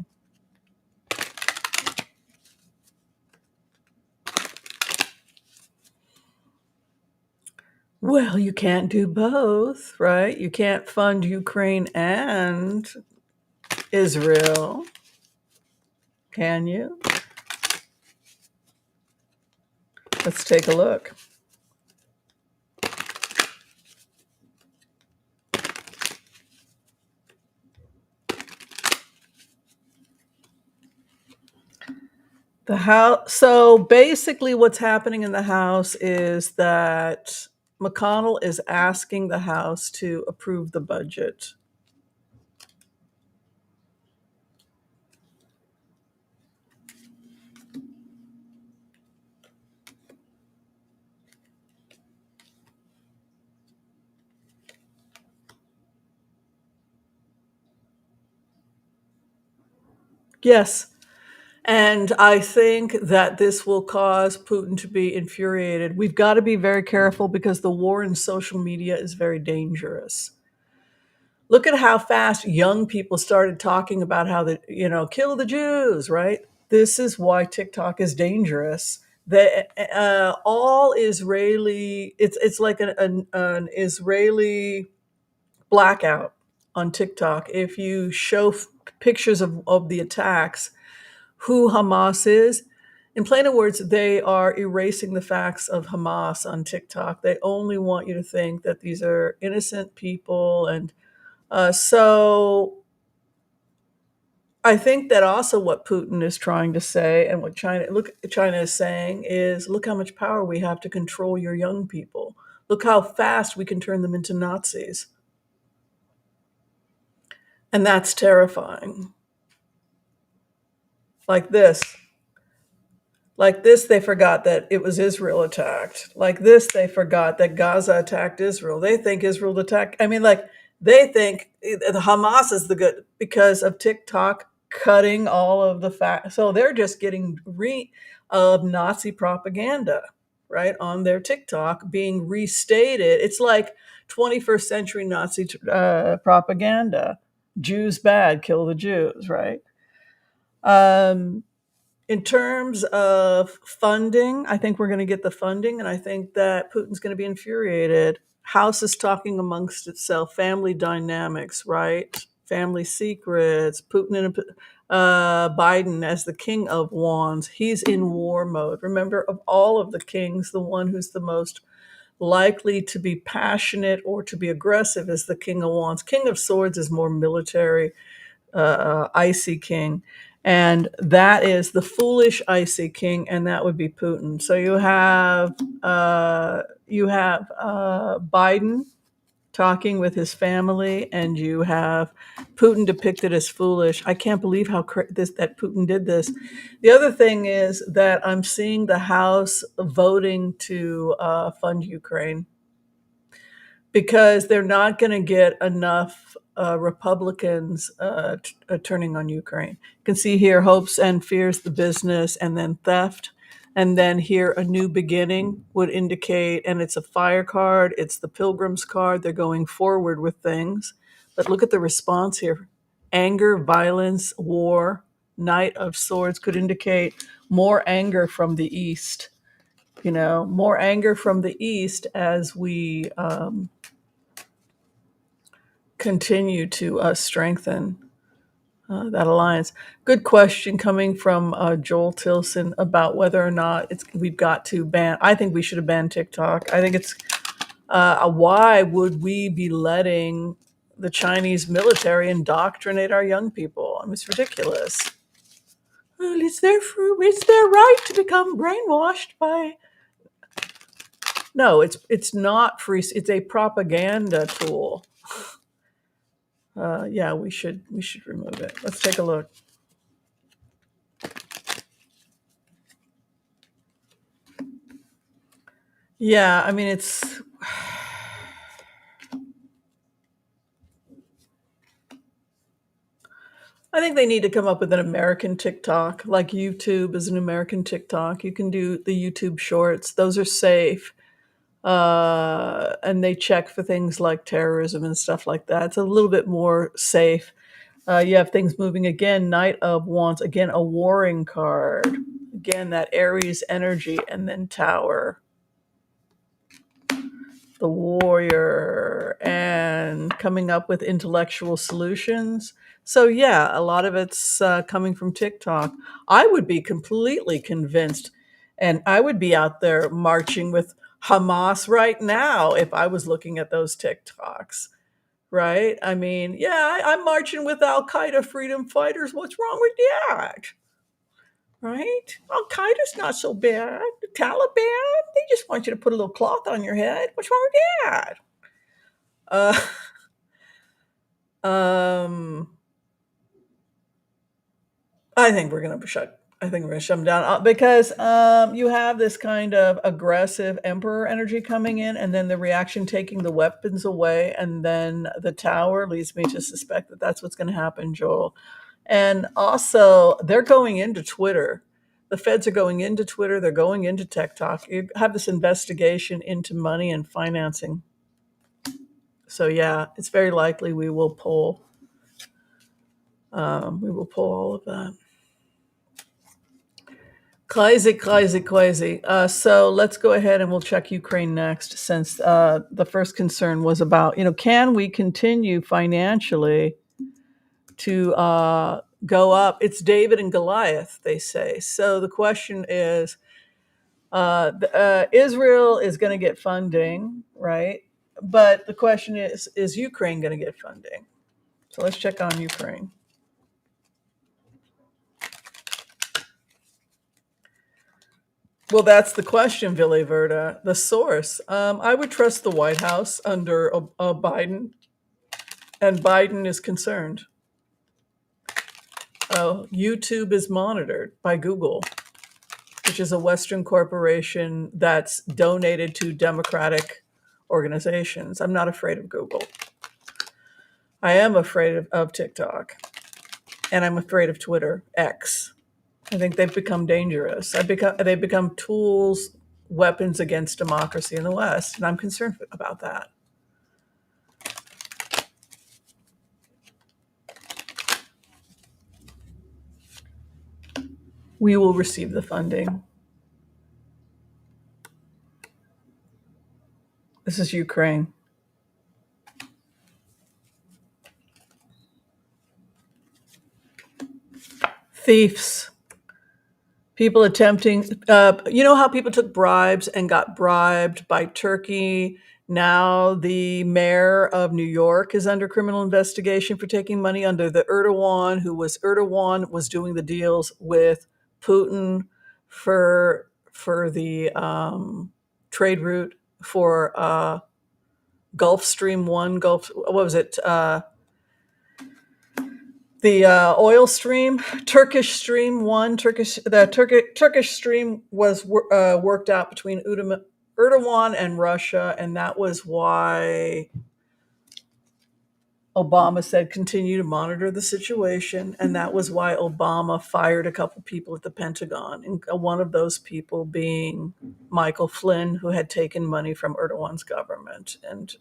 Well, you can't do both, right? You can't fund Ukraine and Israel, can you? Let's take a look. The House. So basically, what's happening in the House is that McConnell is asking the House to approve the budget. Yes. And I think that this will cause Putin to be infuriated. We've got to be very careful because the war in social media is very dangerous. Look at how fast young people started talking about how kill the Jews, right? This is why TikTok is dangerous. All Israeli, it's like an Israeli blackout on TikTok. If you show pictures of the attacks, who Hamas is, in plain words, they are erasing the facts of Hamas on TikTok. They only want you to think that these are innocent people. And so I think that also what Putin is trying to say, and what China is saying is, look how much power we have to control your young people. Look how fast we can turn them into Nazis. And that's terrifying. Like this. Like this, they forgot that it was Israel attacked. Like this, they forgot that Gaza attacked Israel. They think Israel attacked. I mean, like they think the Hamas is the good because of TikTok cutting all of the facts. So they're just getting of Nazi propaganda, right, on their TikTok being restated. It's like 21st century Nazi propaganda. Jews bad, kill the Jews, right? Um, in terms of funding, I think we're going to get the funding, and I think that Putin's going to be infuriated. House is talking amongst itself, family dynamics, right? Family secrets. Putin and Biden as the king of wands. He's in war mode. Remember, of all of the kings, the one who's the most likely to be passionate or to be aggressive is the king of wands. King of swords is more military, icy king. And that is the foolish icy king, and that would be Putin. So you have Biden talking with his family, and you have Putin depicted as foolish. I can't believe that Putin did this. The other thing is that I'm seeing the House voting to fund Ukraine, because they're not going to get enough Republicans turning on Ukraine. You can see here hopes and fears, the business, and then theft. And then here, a new beginning would indicate, and it's a fire card, it's the Pilgrim's card. They're going forward with things. But look at the response here: anger, violence, war. Knight of Swords could indicate more anger from the East. More anger from the East as we continue to strengthen that alliance. Good question coming from Joel Tilson about whether or not we've got to ban. I think we should have banned TikTok. I think it's why would we be letting the Chinese military indoctrinate our young people? I mean, it's ridiculous. Well, it's their right to become brainwashed by. No, it's not free. It's a propaganda tool. Yeah, we should remove it. Let's take a look. Yeah, I mean it's. I think they need to come up with an American TikTok, like YouTube is an American TikTok. You can do the YouTube Shorts; those are safe, and they check for things like terrorism and stuff like that. It's a little bit more safe. You have things moving again. Knight of Wands again, a warring card. Again, that Aries energy, and then Tower, the warrior, and coming up with intellectual solutions. So yeah, a lot of it's coming from TikTok. I would be completely convinced, and I would be out there marching with Hamas right now if I was looking at those TikToks. Right? I mean, yeah, I'm marching with Al Qaeda freedom fighters. What's wrong with that? Right? Al Qaeda's not so bad. The Taliban, they just want you to put a little cloth on your head. What's wrong with that? Uh, um, I think we're gonna shut. I think we're gonna shut them down because you have this kind of aggressive emperor energy coming in, and then the reaction taking the weapons away, and then the tower leads me to suspect that that's what's going to happen, Joel. And also, they're going into Twitter. The feds are going into Twitter. They're going into TikTok. You have this investigation into money and financing. So yeah, it's very likely we will pull. We will pull all of that. Crazy, crazy, crazy. So let's go ahead and we'll check Ukraine next, since the first concern was about, can we continue financially to go up? It's David and Goliath, they say. So the question is, Israel is going to get funding, right? But the question is Ukraine going to get funding? So let's check on Ukraine. Well, that's the question, Billy Verda. The source. I would trust the White House under Biden, and Biden is concerned. YouTube is monitored by Google, which is a Western corporation that's donated to democratic organizations. I'm not afraid of Google. I am afraid of TikTok, and I'm afraid of Twitter, X. I think they've become dangerous. They've become tools, weapons against democracy in the West, and I'm concerned about that. We will receive the funding. This is Ukraine. Thieves. People attempting, you know how people took bribes and got bribed by Turkey? Now the mayor of New York is under criminal investigation for taking money under the Erdogan was doing the deals with Putin for the trade route for Gulf Stream One, what was it? The oil stream, Turkish Stream One, Turkish Stream was worked out between Erdogan and Russia, and that was why Obama said continue to monitor the situation, and that was why Obama fired a couple people at the Pentagon, and one of those people being Michael Flynn, who had taken money from Erdogan's government, and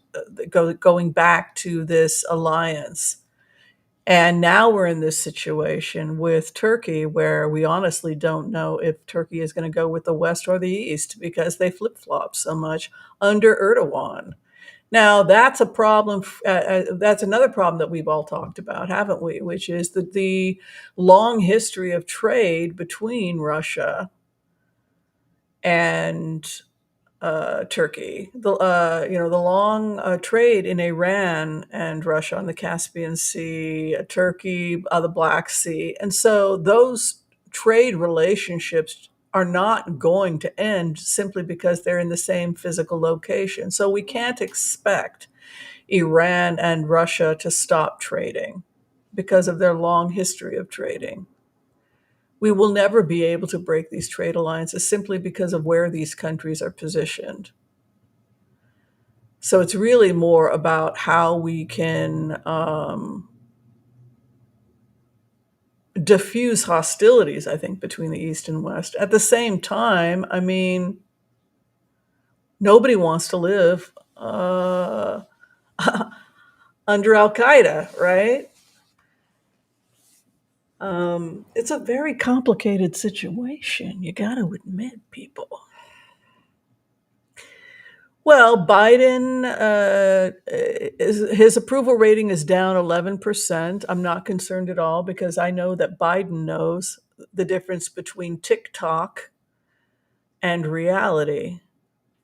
going back to this alliance. And now we're in this situation with Turkey where we honestly don't know if Turkey is going to go with the West or the East because they flip-flop so much under Erdogan. Now, that's a problem. That's another problem that we've all talked about, haven't we? Which is the long history of trade between Russia and Turkey, the long trade in Iran and Russia on the Caspian Sea, Turkey, the Black Sea, and so those trade relationships are not going to end simply because they're in the same physical location. So we can't expect Iran and Russia to stop trading because of their long history of trading. We will never be able to break these trade alliances simply because of where these countries are positioned. So it's really more about how we can diffuse hostilities, I think, between the East and West. At the same time, I mean, nobody wants to live under Al Qaeda, right? It's a very complicated situation, you got to admit, people. Well, Biden, his approval rating is down 11%. I'm not concerned at all because I know that Biden knows the difference between Tic Toc and reality,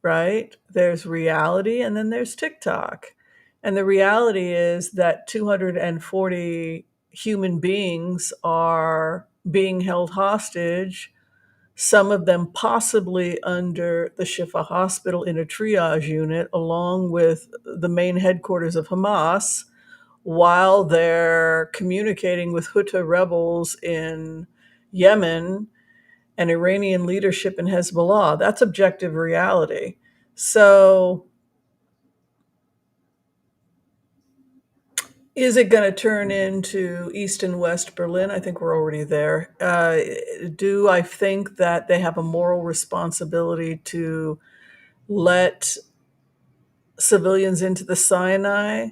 right? There's reality and then there's Tic Toc. And the reality is that 240 human beings are being held hostage, some of them possibly under the Shifa hospital in a triage unit, along with the main headquarters of Hamas, while they're communicating with Houthi rebels in Yemen and Iranian leadership in Hezbollah. That's objective reality. So, is it going to turn into East and West Berlin? I think we're already there. Do I think that they have a moral responsibility to let civilians into the Sinai?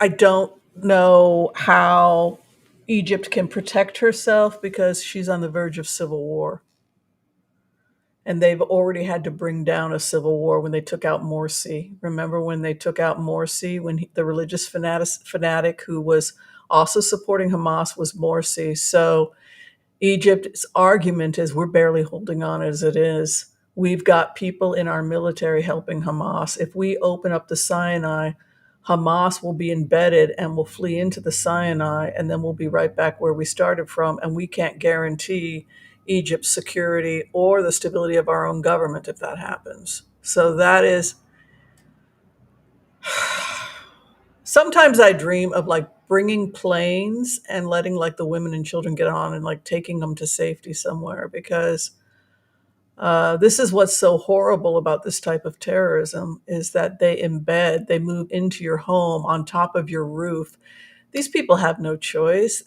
I don't know how Egypt can protect herself because she's on the verge of civil war. And they've already had to bring down a civil war when they took out Morsi. Remember when they took out Morsi, when the religious fanatic who was also supporting Hamas was Morsi. So Egypt's argument is we're barely holding on as it is. We've got people in our military helping Hamas. If we open up the Sinai, Hamas will be embedded and will flee into the Sinai, and then we'll be right back where we started from. And we can't guarantee Egypt's security or the stability of our own government if that happens. So that is. Sometimes I dream of like bringing planes and letting like the women and children get on and like taking them to safety somewhere because this is what's so horrible about this type of terrorism is that they move into your home on top of your roof. These people have no choice.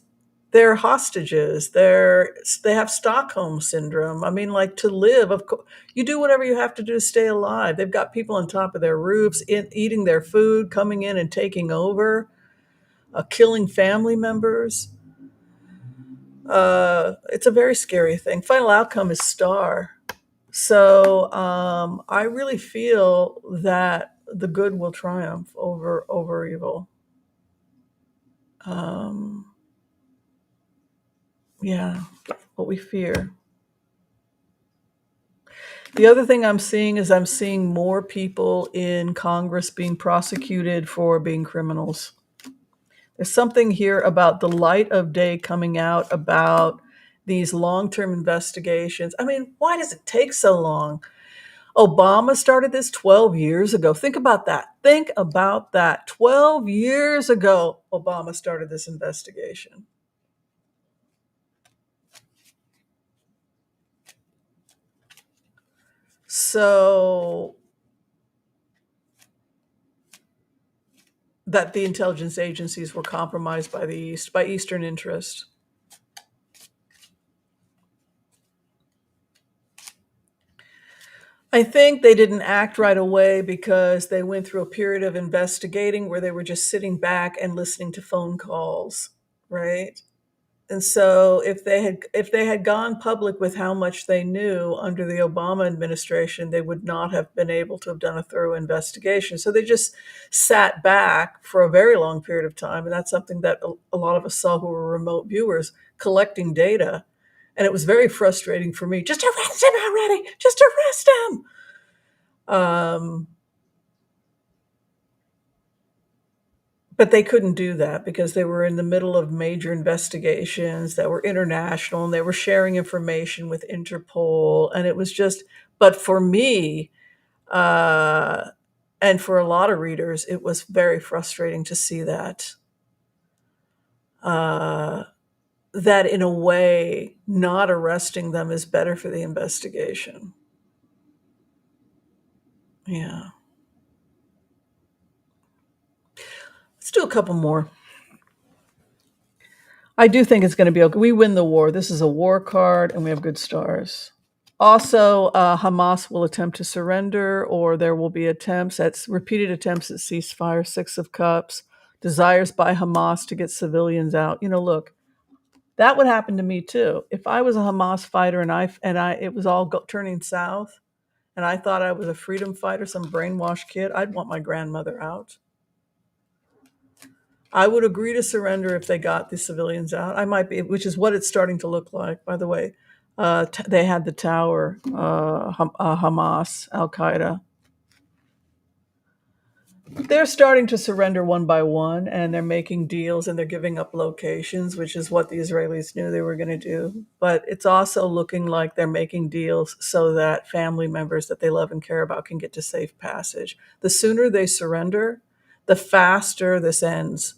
They're hostages. They have Stockholm syndrome. I mean, like to live, of course, you do whatever you have to do to stay alive. They've got people on top of their roofs, eating their food, coming in and taking over, killing family members. It's a very scary thing. Final outcome is star. So I really feel that the good will triumph over evil. Um, yeah, what we fear. The other thing I'm seeing is I'm seeing more people in Congress being prosecuted for being criminals. There's something here about the light of day coming out about these long-term investigations. I mean, why does it take so long? Obama started this 12 years ago. Think about that. Think about that. 12 years ago, Obama started this investigation. So that the intelligence agencies were compromised by the East, by Eastern interest. I think they didn't act right away because they went through a period of investigating where they were just sitting back and listening to phone calls, right? And so if they had gone public with how much they knew under the Obama administration, they would not have been able to have done a thorough investigation. So they just sat back for a very long period of time, and that's something that a lot of us saw who were remote viewers collecting data. And it was very frustrating for me. Just arrest him already. Just arrest him. But they couldn't do that because they were in the middle of major investigations that were international, and they were sharing information with Interpol, and it was just, but for me, uh, and for a lot of readers, it was very frustrating to see that, uh, that in a way, not arresting them is better for the investigation. Yeah. Let's do a couple more. I do think it's going to be okay. We win the war. This is a war card, and we have good stars. Also, Hamas will attempt to surrender, or there will be repeated attempts at ceasefire. Six of Cups, desires by Hamas to get civilians out. Look, that would happen to me too. If I was a Hamas fighter and it was all turning south, and I thought I was a freedom fighter, some brainwashed kid, I'd want my grandmother out. I would agree to surrender if they got the civilians out. I might be, which is what it's starting to look like, by the way. They had the tower, Hamas, Al Qaeda. They're starting to surrender one by one, and they're making deals and they're giving up locations, which is what the Israelis knew they were going to do. But it's also looking like they're making deals so that family members that they love and care about can get to safe passage. The sooner they surrender, the faster this ends.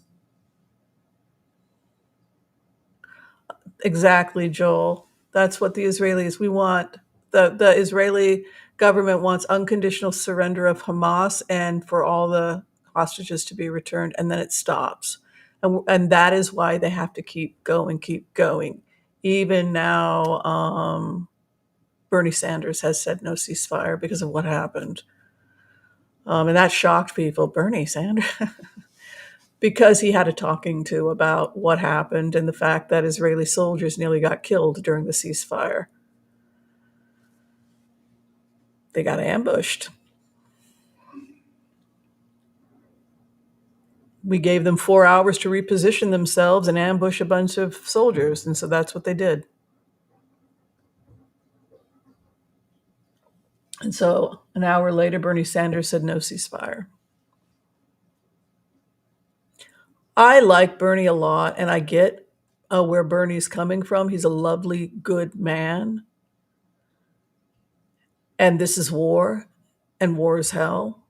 Exactly, Joel. That's what the Israelis we want. The Israeli government wants unconditional surrender of Hamas and for all the hostages to be returned, and then it stops. And that is why they have to keep going. Even now, Bernie Sanders has said no ceasefire because of what happened. And that shocked people. Bernie Sanders. Because he had a talking to about what happened and the fact that Israeli soldiers nearly got killed during the ceasefire. They got ambushed. We gave them 4 hours to reposition themselves and ambush a bunch of soldiers, and so that's what they did. And so an hour later, Bernie Sanders said no ceasefire. I like Bernie a lot, and I get where Bernie's coming from. He's a lovely, good man. And this is war, and war is hell.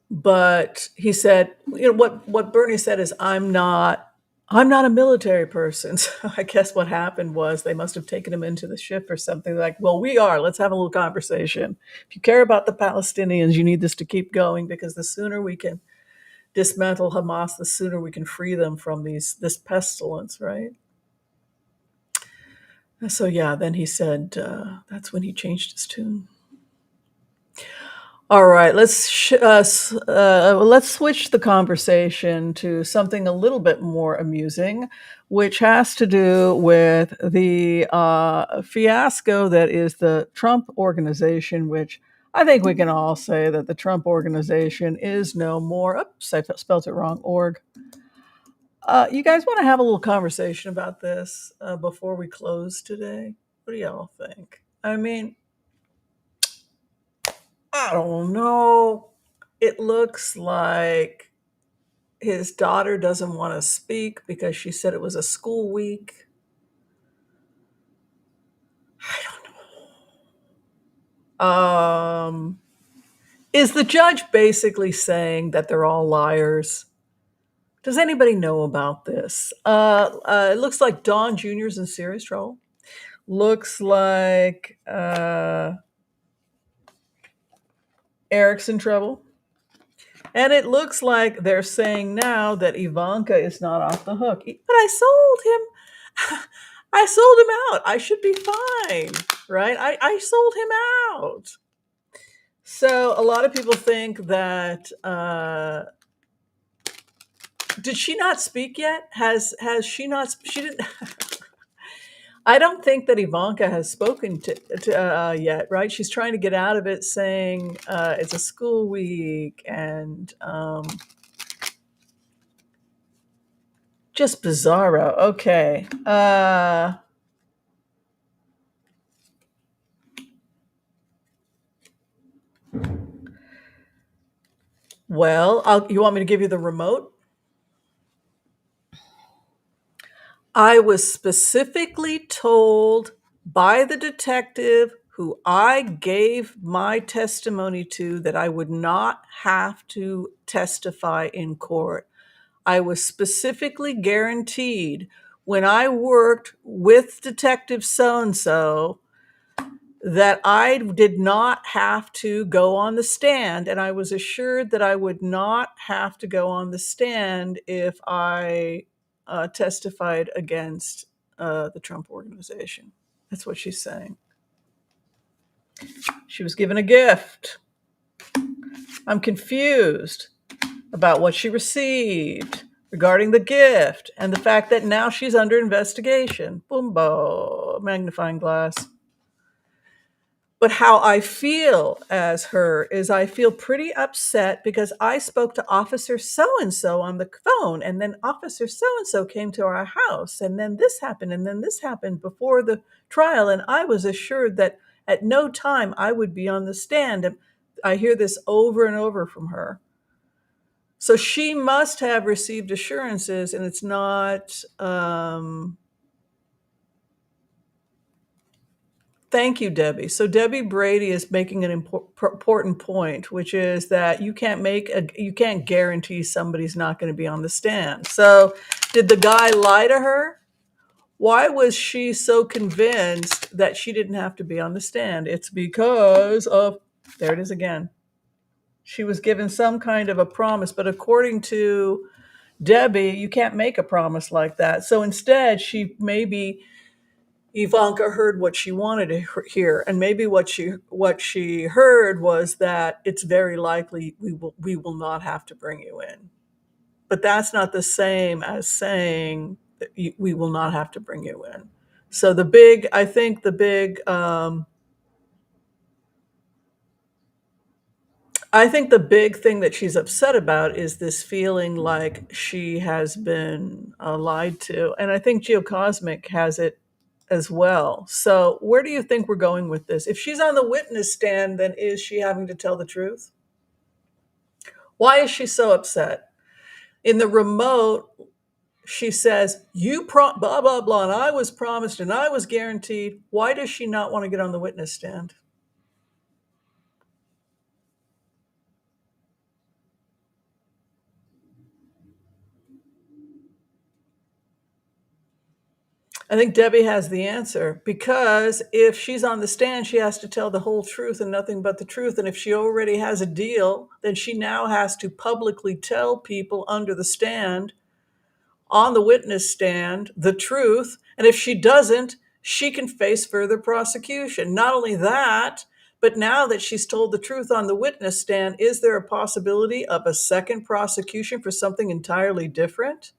But he said, what Bernie said is, I'm not a military person. So I guess what happened was they must have taken him into the ship or something. Like, well, we are. Let's have a little conversation. If you care about the Palestinians, you need this to keep going, because the sooner we can dismantle Hamas, the sooner we can free them from this pestilence, right? So yeah, then he said that's when he changed his tune. All right, let's switch the conversation to something a little bit more amusing, which has to do with the fiasco that is the Trump organization, which I think we can all say that the Trump organization is no more. Oops, I spelled it wrong. Org. You guys want to have a little conversation about this before we close today? What do y'all think? I mean, I don't know. It looks like his daughter doesn't want to speak because she said it was a school week. I don't know. Is the judge basically saying that they're all liars? Does anybody know about this? It looks like Don Jr.'s in serious trouble. Looks like Eric's in trouble. And it looks like they're saying now that Ivanka is not off the hook. But I sold him. I sold him out. I should be fine, right? I sold him out. So a lot of people think that did she not speak yet? Has she not? She didn't. I don't think that Ivanka has spoken to yet, right? She's trying to get out of it, saying it's a school week and just bizarro. Okay. Well, you want me to give you the remote? I was specifically told by the detective who I gave my testimony to that I would not have to testify in court. I was specifically guaranteed when I worked with Detective so and so that I did not have to go on the stand. And I was assured that I would not have to go on the stand if I testified against the Trump organization. That's what she's saying. She was given a gift. I'm confused about what she received regarding the gift and the fact that now she's under investigation. Boom, boom, magnifying glass. But how I feel as her is I feel pretty upset because I spoke to Officer so and so on the phone, and then Officer so and so came to our house, and then this happened, and then this happened before the trial. And I was assured that at no time I would be on the stand. And I hear this over and over from her. So she must have received assurances, and it's not. Thank you, Debbie. So Debbie Brady is making an important point, which is that you can't guarantee somebody's not going to be on the stand. So did the guy lie to her? Why was she so convinced that she didn't have to be on the stand? It's because of, there it is again. She was given some kind of a promise, but according to Debbie, you can't make a promise like that. So instead, Ivanka heard what she wanted to hear, and maybe what she heard was that it's very likely we will not have to bring you in. But that's not the same as saying that we will not have to bring you in. So I think the big thing that she's upset about is this feeling like she has been lied to. And I think Geocosmic has it as well. So where do you think we're going with this? If she's on the witness stand, then is she having to tell the truth? Why is she so upset? In the remote, she says, blah, blah, blah, and I was promised and I was guaranteed. Why does she not want to get on the witness stand? I think Debbie has the answer, because if she's on the stand, she has to tell the whole truth and nothing but the truth. And if she already has a deal, then she now has to publicly tell people under the stand, on the witness stand, the truth. And if she doesn't, she can face further prosecution. Not only that, but now that she's told the truth on the witness stand, is there a possibility of a second prosecution for something entirely different?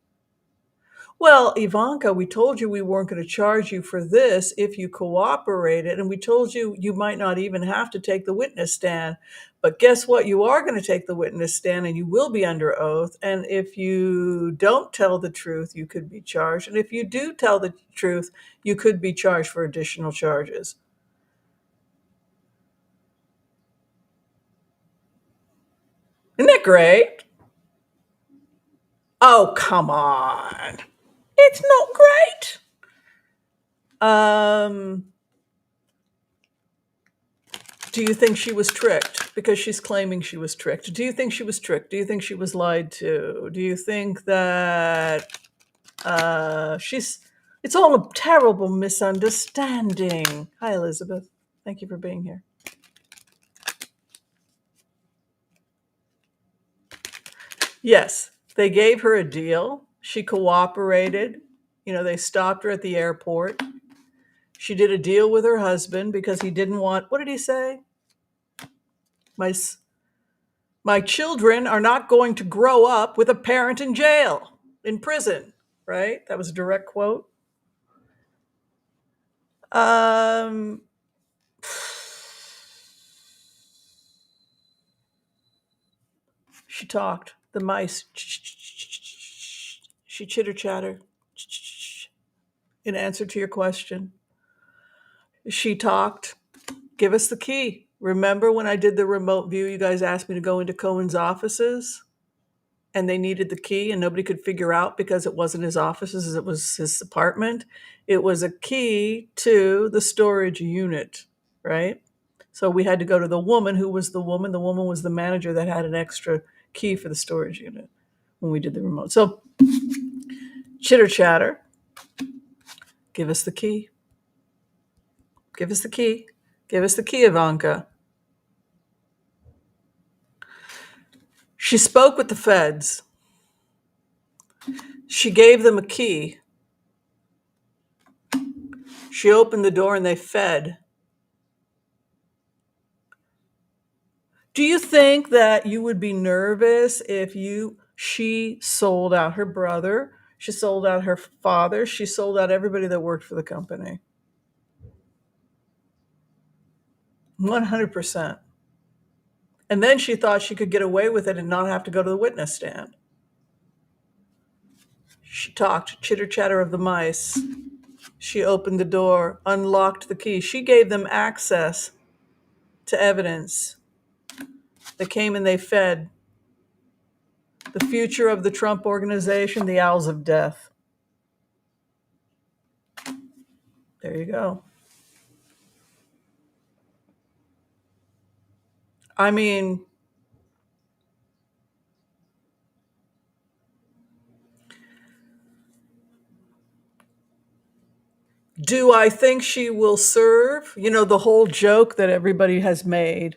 Well, Ivanka, we told you we weren't going to charge you for this if you cooperated, and we told you you might not even have to take the witness stand. But guess what? You are going to take the witness stand and you will be under oath. And if you don't tell the truth, you could be charged. And if you do tell the truth, you could be charged for additional charges. Isn't that great? Oh, come on. It's not great. Do you think she was tricked? Because she's claiming she was tricked. Do you think she was tricked? Do you think she was lied to? Do you think that it's all a terrible misunderstanding? Hi, Elizabeth. Thank you for being here. Yes, they gave her a deal. She cooperated. They stopped her at the airport. She did a deal with her husband because he didn't want, what did he say? My children are not going to grow up with a parent in jail, in prison, right? That was a direct quote. She talked. The mice. She chitter chatter. In answer to your question, she talked. Give us the key. Remember when I did the remote view, you guys asked me to go into Cohen's offices and they needed the key and nobody could figure out because it wasn't his offices, it was his apartment. It was a key to the storage unit, right? So we had to go to the woman who was the woman. The woman was the manager that had an extra key for the storage unit when we did the remote. So chitter chatter, give us the key. Give us the key. Give us the key, Ivanka. She spoke with the feds. She gave them a key. She opened the door and they fed. Do you think that you would be nervous if she sold out her brother, she sold out her father, she sold out everybody that worked for the company? 100%. And then she thought she could get away with it and not have to go to the witness stand. She talked, chitter chatter of the mice. She opened the door, unlocked the key. She gave them access to evidence. They came and they fed. The future of the Trump organization, the owls of death. There you go. I mean, do I think she will serve? You know, the whole joke that everybody has made,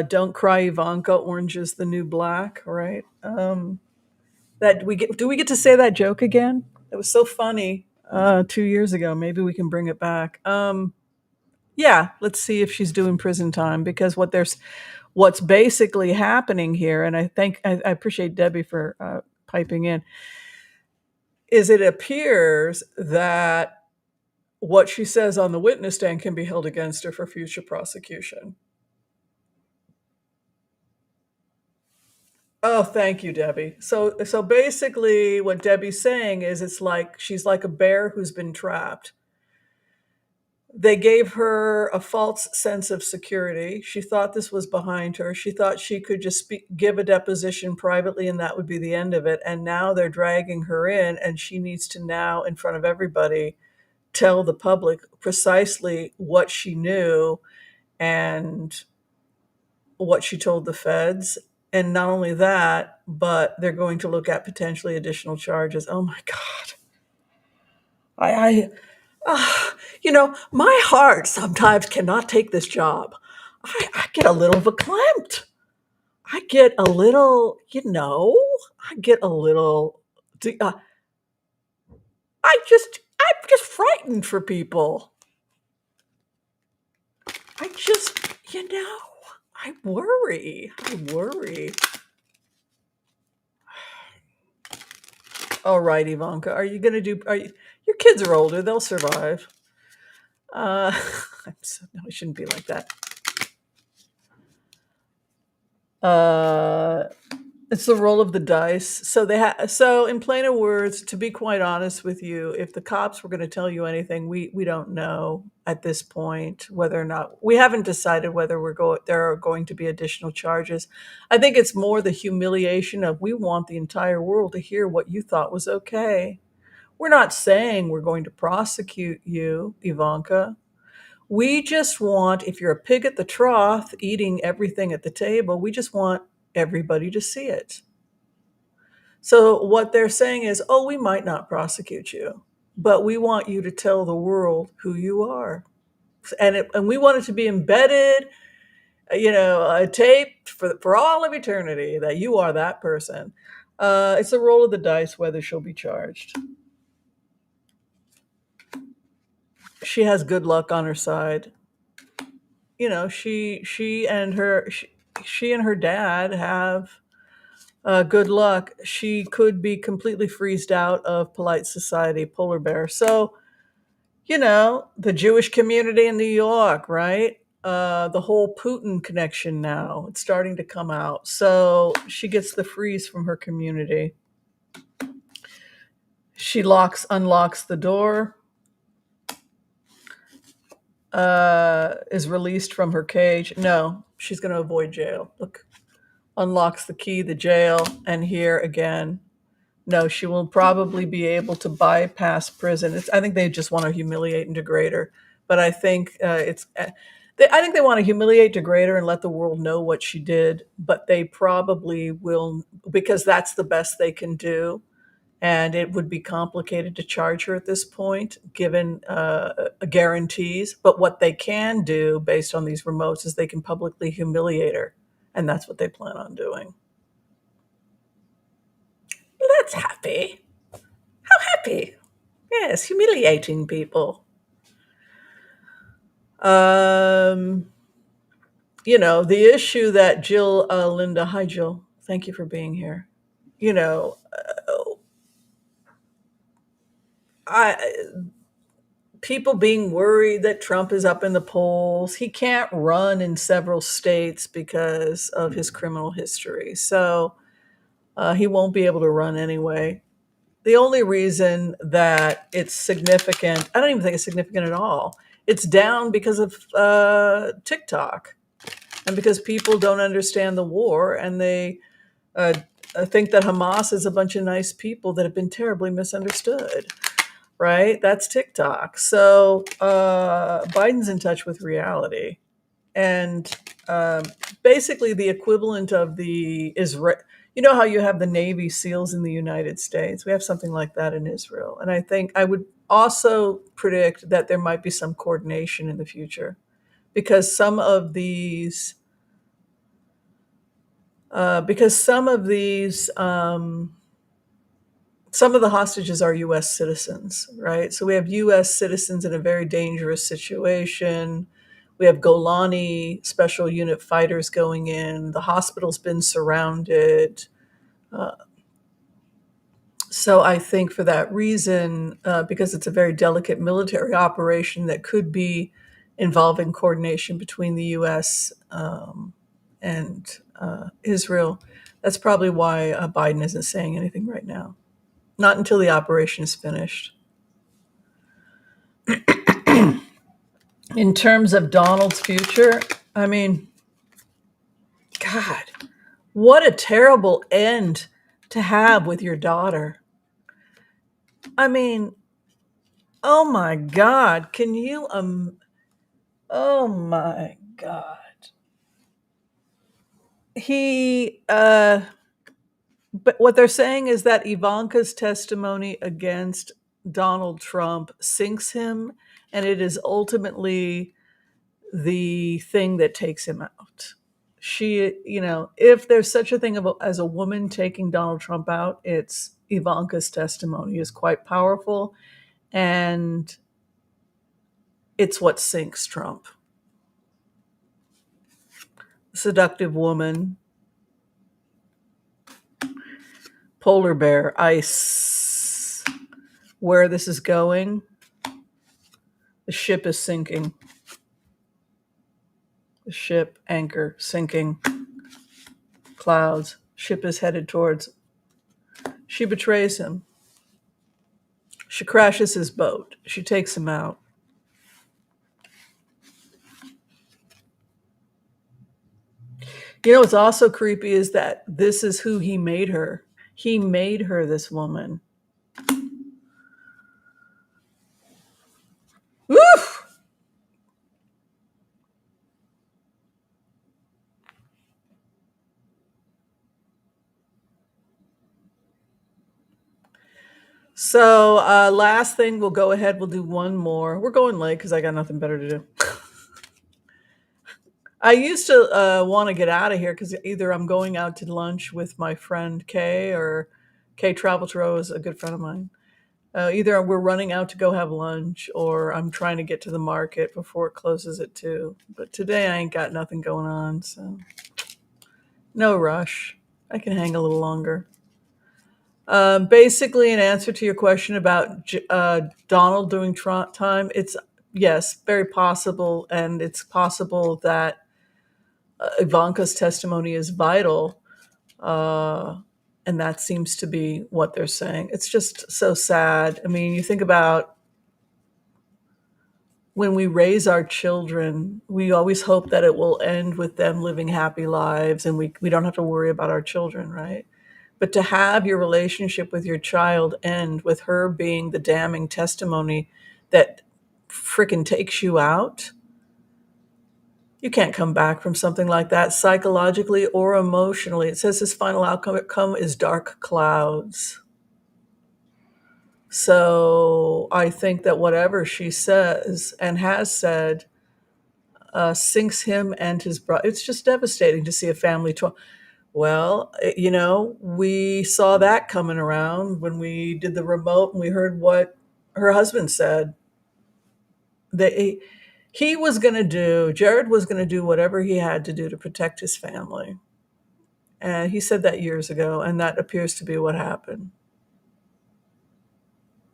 don't cry, Ivanka, orange is the new black, right? Do we get to say that joke again? It was so funny 2 years ago. Maybe we can bring it back. Yeah, let's see if she's doing prison time, because what's basically happening here, and I appreciate Debbie for piping in, is it appears that what she says on the witness stand can be held against her for future prosecution. Oh, thank you, Debbie. So basically what Debbie's saying is it's like she's like a bear who's been trapped. They gave her a false sense of security. She thought this was behind her. She thought she could just give a deposition privately and that would be the end of it. And now they're dragging her in and she needs to now, in front of everybody, tell the public precisely what she knew and what she told the feds. And not only that, but they're going to look at potentially additional charges. Oh my God. My heart sometimes cannot take this job. I get a little verklempt. I get a little, uh, I'm just frightened for people. I just, I worry. All right, Ivanka, your kids are older, they'll survive. No, it shouldn't be like that. It's the roll of the dice. So in plainer words, to be quite honest with you, if the cops were going to tell you anything, we don't know at this point whether or not we haven't decided whether there are going to be additional charges. I think it's more the humiliation of we want the entire world to hear what you thought was okay. We're not saying we're going to prosecute you, Ivanka. We just want, if you're a pig at the trough eating everything at the table, we just want everybody to see it. So what they're saying is, oh, we might not prosecute you, but we want you to tell the world who you are. And we want it to be embedded, taped for all of eternity that you are that person. It's a roll of the dice whether she'll be charged. She has good luck on her side. She and her dad have good luck. She could be completely freezed out of polite society, polar bear. So, the Jewish community in New York, right? The whole Putin connection now, it's starting to come out. So she gets the freeze from her community. She unlocks the door. is released from her cage. No, she's going to avoid jail. Look, unlocks the key, the jail, and here again. No, she will probably be able to bypass prison. I think they just want to humiliate and degrade her. But I think I think they want to humiliate, degrade her, and let the world know what she did. But they probably will, because that's the best they can do. And it would be complicated to charge her at this point, given guarantees. But what they can do, based on these remotes, is they can publicly humiliate her, and that's what they plan on doing. That's happy. How happy? Yes, humiliating people. Um, the issue that Jill, Linda, hi Jill, thank you for being here. You know, I people being worried that Trump is up in the polls. He can't run in several states because of his criminal history, so he won't be able to run anyway. The only reason that it's significant, I don't even think it's significant at all. It's down because of TikTok. And because people don't understand the war, and they uh, think that Hamas is a bunch of nice people that have been terribly misunderstood, right? That's TikTok. So Biden's in touch with reality. And um, basically, the equivalent of the Israel, you know how you have the Navy SEALs in the United States? We have something like that in Israel. And I think I would also predict that there might be some coordination in the future, because some of these some of the hostages are U.S. citizens, right? So we have U.S. citizens in a very dangerous situation. We have Golani special unit fighters going in. The hospital's been surrounded. Uh, so I think for that reason, because it's a very delicate military operation that could be involving coordination between the U.S. And Israel, that's probably why Biden isn't saying anything right now. Not until the operation is finished. In terms of Donald's future, I mean, God, what a terrible end to have with your daughter. I mean, oh my God, can you, oh my God. He, but what they're saying is that Ivanka's testimony against Donald Trump sinks him, and it is ultimately the thing that takes him out. If there's such a thing as a woman taking Donald Trump out, it's Ivanka's testimony is quite powerful, and it's what sinks Trump. Seductive woman, polar bear, ice. Where this is going, the ship is sinking. The ship anchor sinking. Clouds. Ship is headed towards. She betrays him. She crashes his boat. She takes him out. What's also creepy is that this is who he made her. He made her this woman. Woof! So, last thing, we'll go ahead. We'll do one more. We're going late because I got nothing better to do. I used to want to get out of here because either I'm going out to lunch with my friend Kay, or Kay Travel Tro is a good friend of mine. Either we're running out to go have lunch, or I'm trying to get to the market before it closes at 2. But today I ain't got nothing going on, so no rush. I can hang a little longer. Basically, in answer to your question about Donald doing time, it's yes, very possible, and it's possible that Ivanka's testimony is vital, and that seems to be what they're saying. It's just so sad. I mean, you think about when we raise our children, we always hope that it will end with them living happy lives and we don't have to worry about our children, right? But to have your relationship with your child end with her being the damning testimony that frickin' takes you out, you can't come back from something like that psychologically or emotionally. It says his final outcome is dark clouds. So I think that whatever she says and has said sinks him and his brother. It's just devastating to see a family. Well, we saw that coming around when we did the remote and we heard what her husband said. They, Jared was going to do whatever he had to do to protect his family. And he said that years ago, and that appears to be what happened.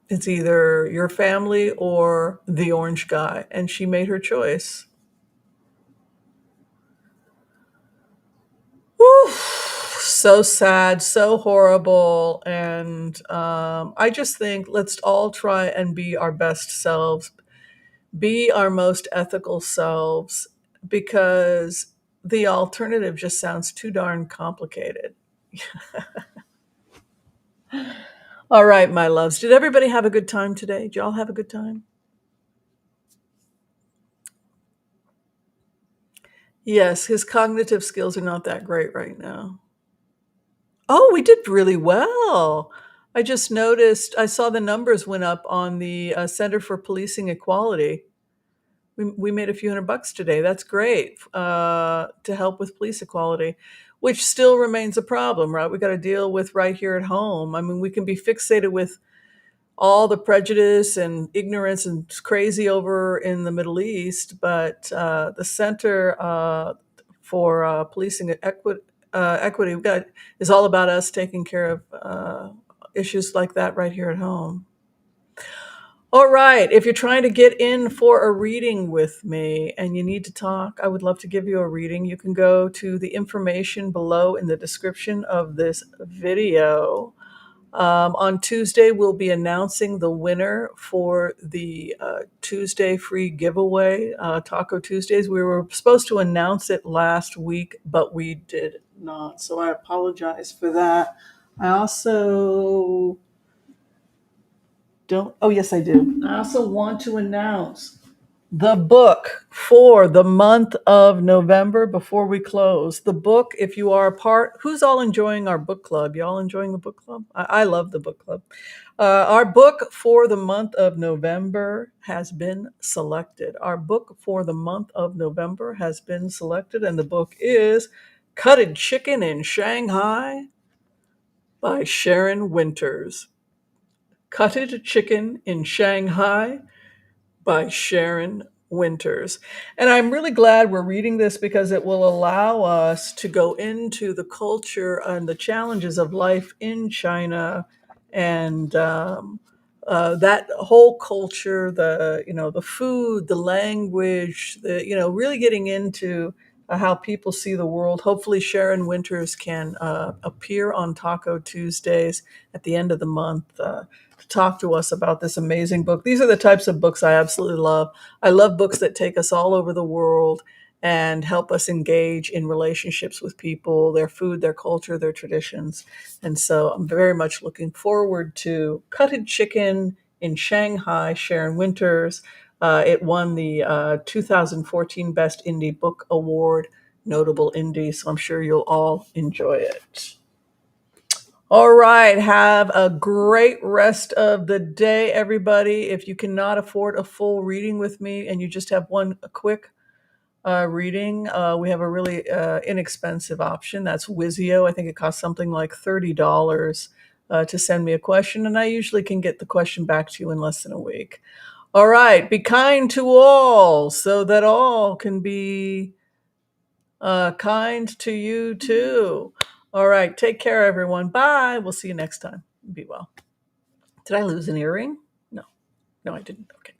It's either your family or the orange guy, and she made her choice. Whew, so sad, so horrible. And I just think let's all try and be our best selves, be our most ethical selves, because the alternative just sounds too darn complicated. All right, my loves. Did everybody have a good time today? Did y'all have a good time? Yes, his cognitive skills are not that great right now. Oh, we did really well. I just noticed, I saw the numbers went up on the Center for Policing Equality. We made a few $100 today. That's great to help with police equality, which still remains a problem, right? We got to deal with right here at home. I mean, we can be fixated with all the prejudice and ignorance and crazy over in the Middle East, but the Center for Policing Equity is all about us taking care of issues like that right here at home. All right. If you're trying to get in for a reading with me and you need to talk, I would love to give you a reading. You can go to the information below in the description of this video. On Tuesday, we'll be announcing the winner for the Tuesday free giveaway, Taco Tuesdays. We were supposed to announce it last week, but we did not. So I apologize for that. I also don't, oh, yes, I do. I also want to announce the book for the month of November before we close. The book, if you are a part, who's all enjoying our book club? Y'all enjoying the book club? I love the book club. Our book for the month of November has been selected. Our book for the month of November has been selected, and the book is Cutted Chicken in Shanghai by Sharon Winters. Cutted Chicken in Shanghai by Sharon Winters. And I'm really glad we're reading this because it will allow us to go into the culture and the challenges of life in China and that whole culture, the food, the language, really getting into how people see the world. Hopefully, Sharon Winters can appear on Taco Tuesdays at the end of the month to talk to us about this amazing book. These are the types of books I absolutely love. I love books that take us all over the world and help us engage in relationships with people, their food, their culture, their traditions. And so I'm very much looking forward to Cutted Chicken in Shanghai, Sharon Winters. It won the 2014 Best Indie Book Award, Notable Indie, so I'm sure you'll all enjoy it. All right. Have a great rest of the day, everybody. If you cannot afford a full reading with me and you just have a quick reading, we have a really inexpensive option. That's Wizio. I think it costs something like $30 to send me a question, and I usually can get the question back to you in less than a week. All right. Be kind to all so that all can be kind to you too. All right. Take care, everyone. Bye. We'll see you next time. Be well. Did I lose an earring? No. No, I didn't. Okay.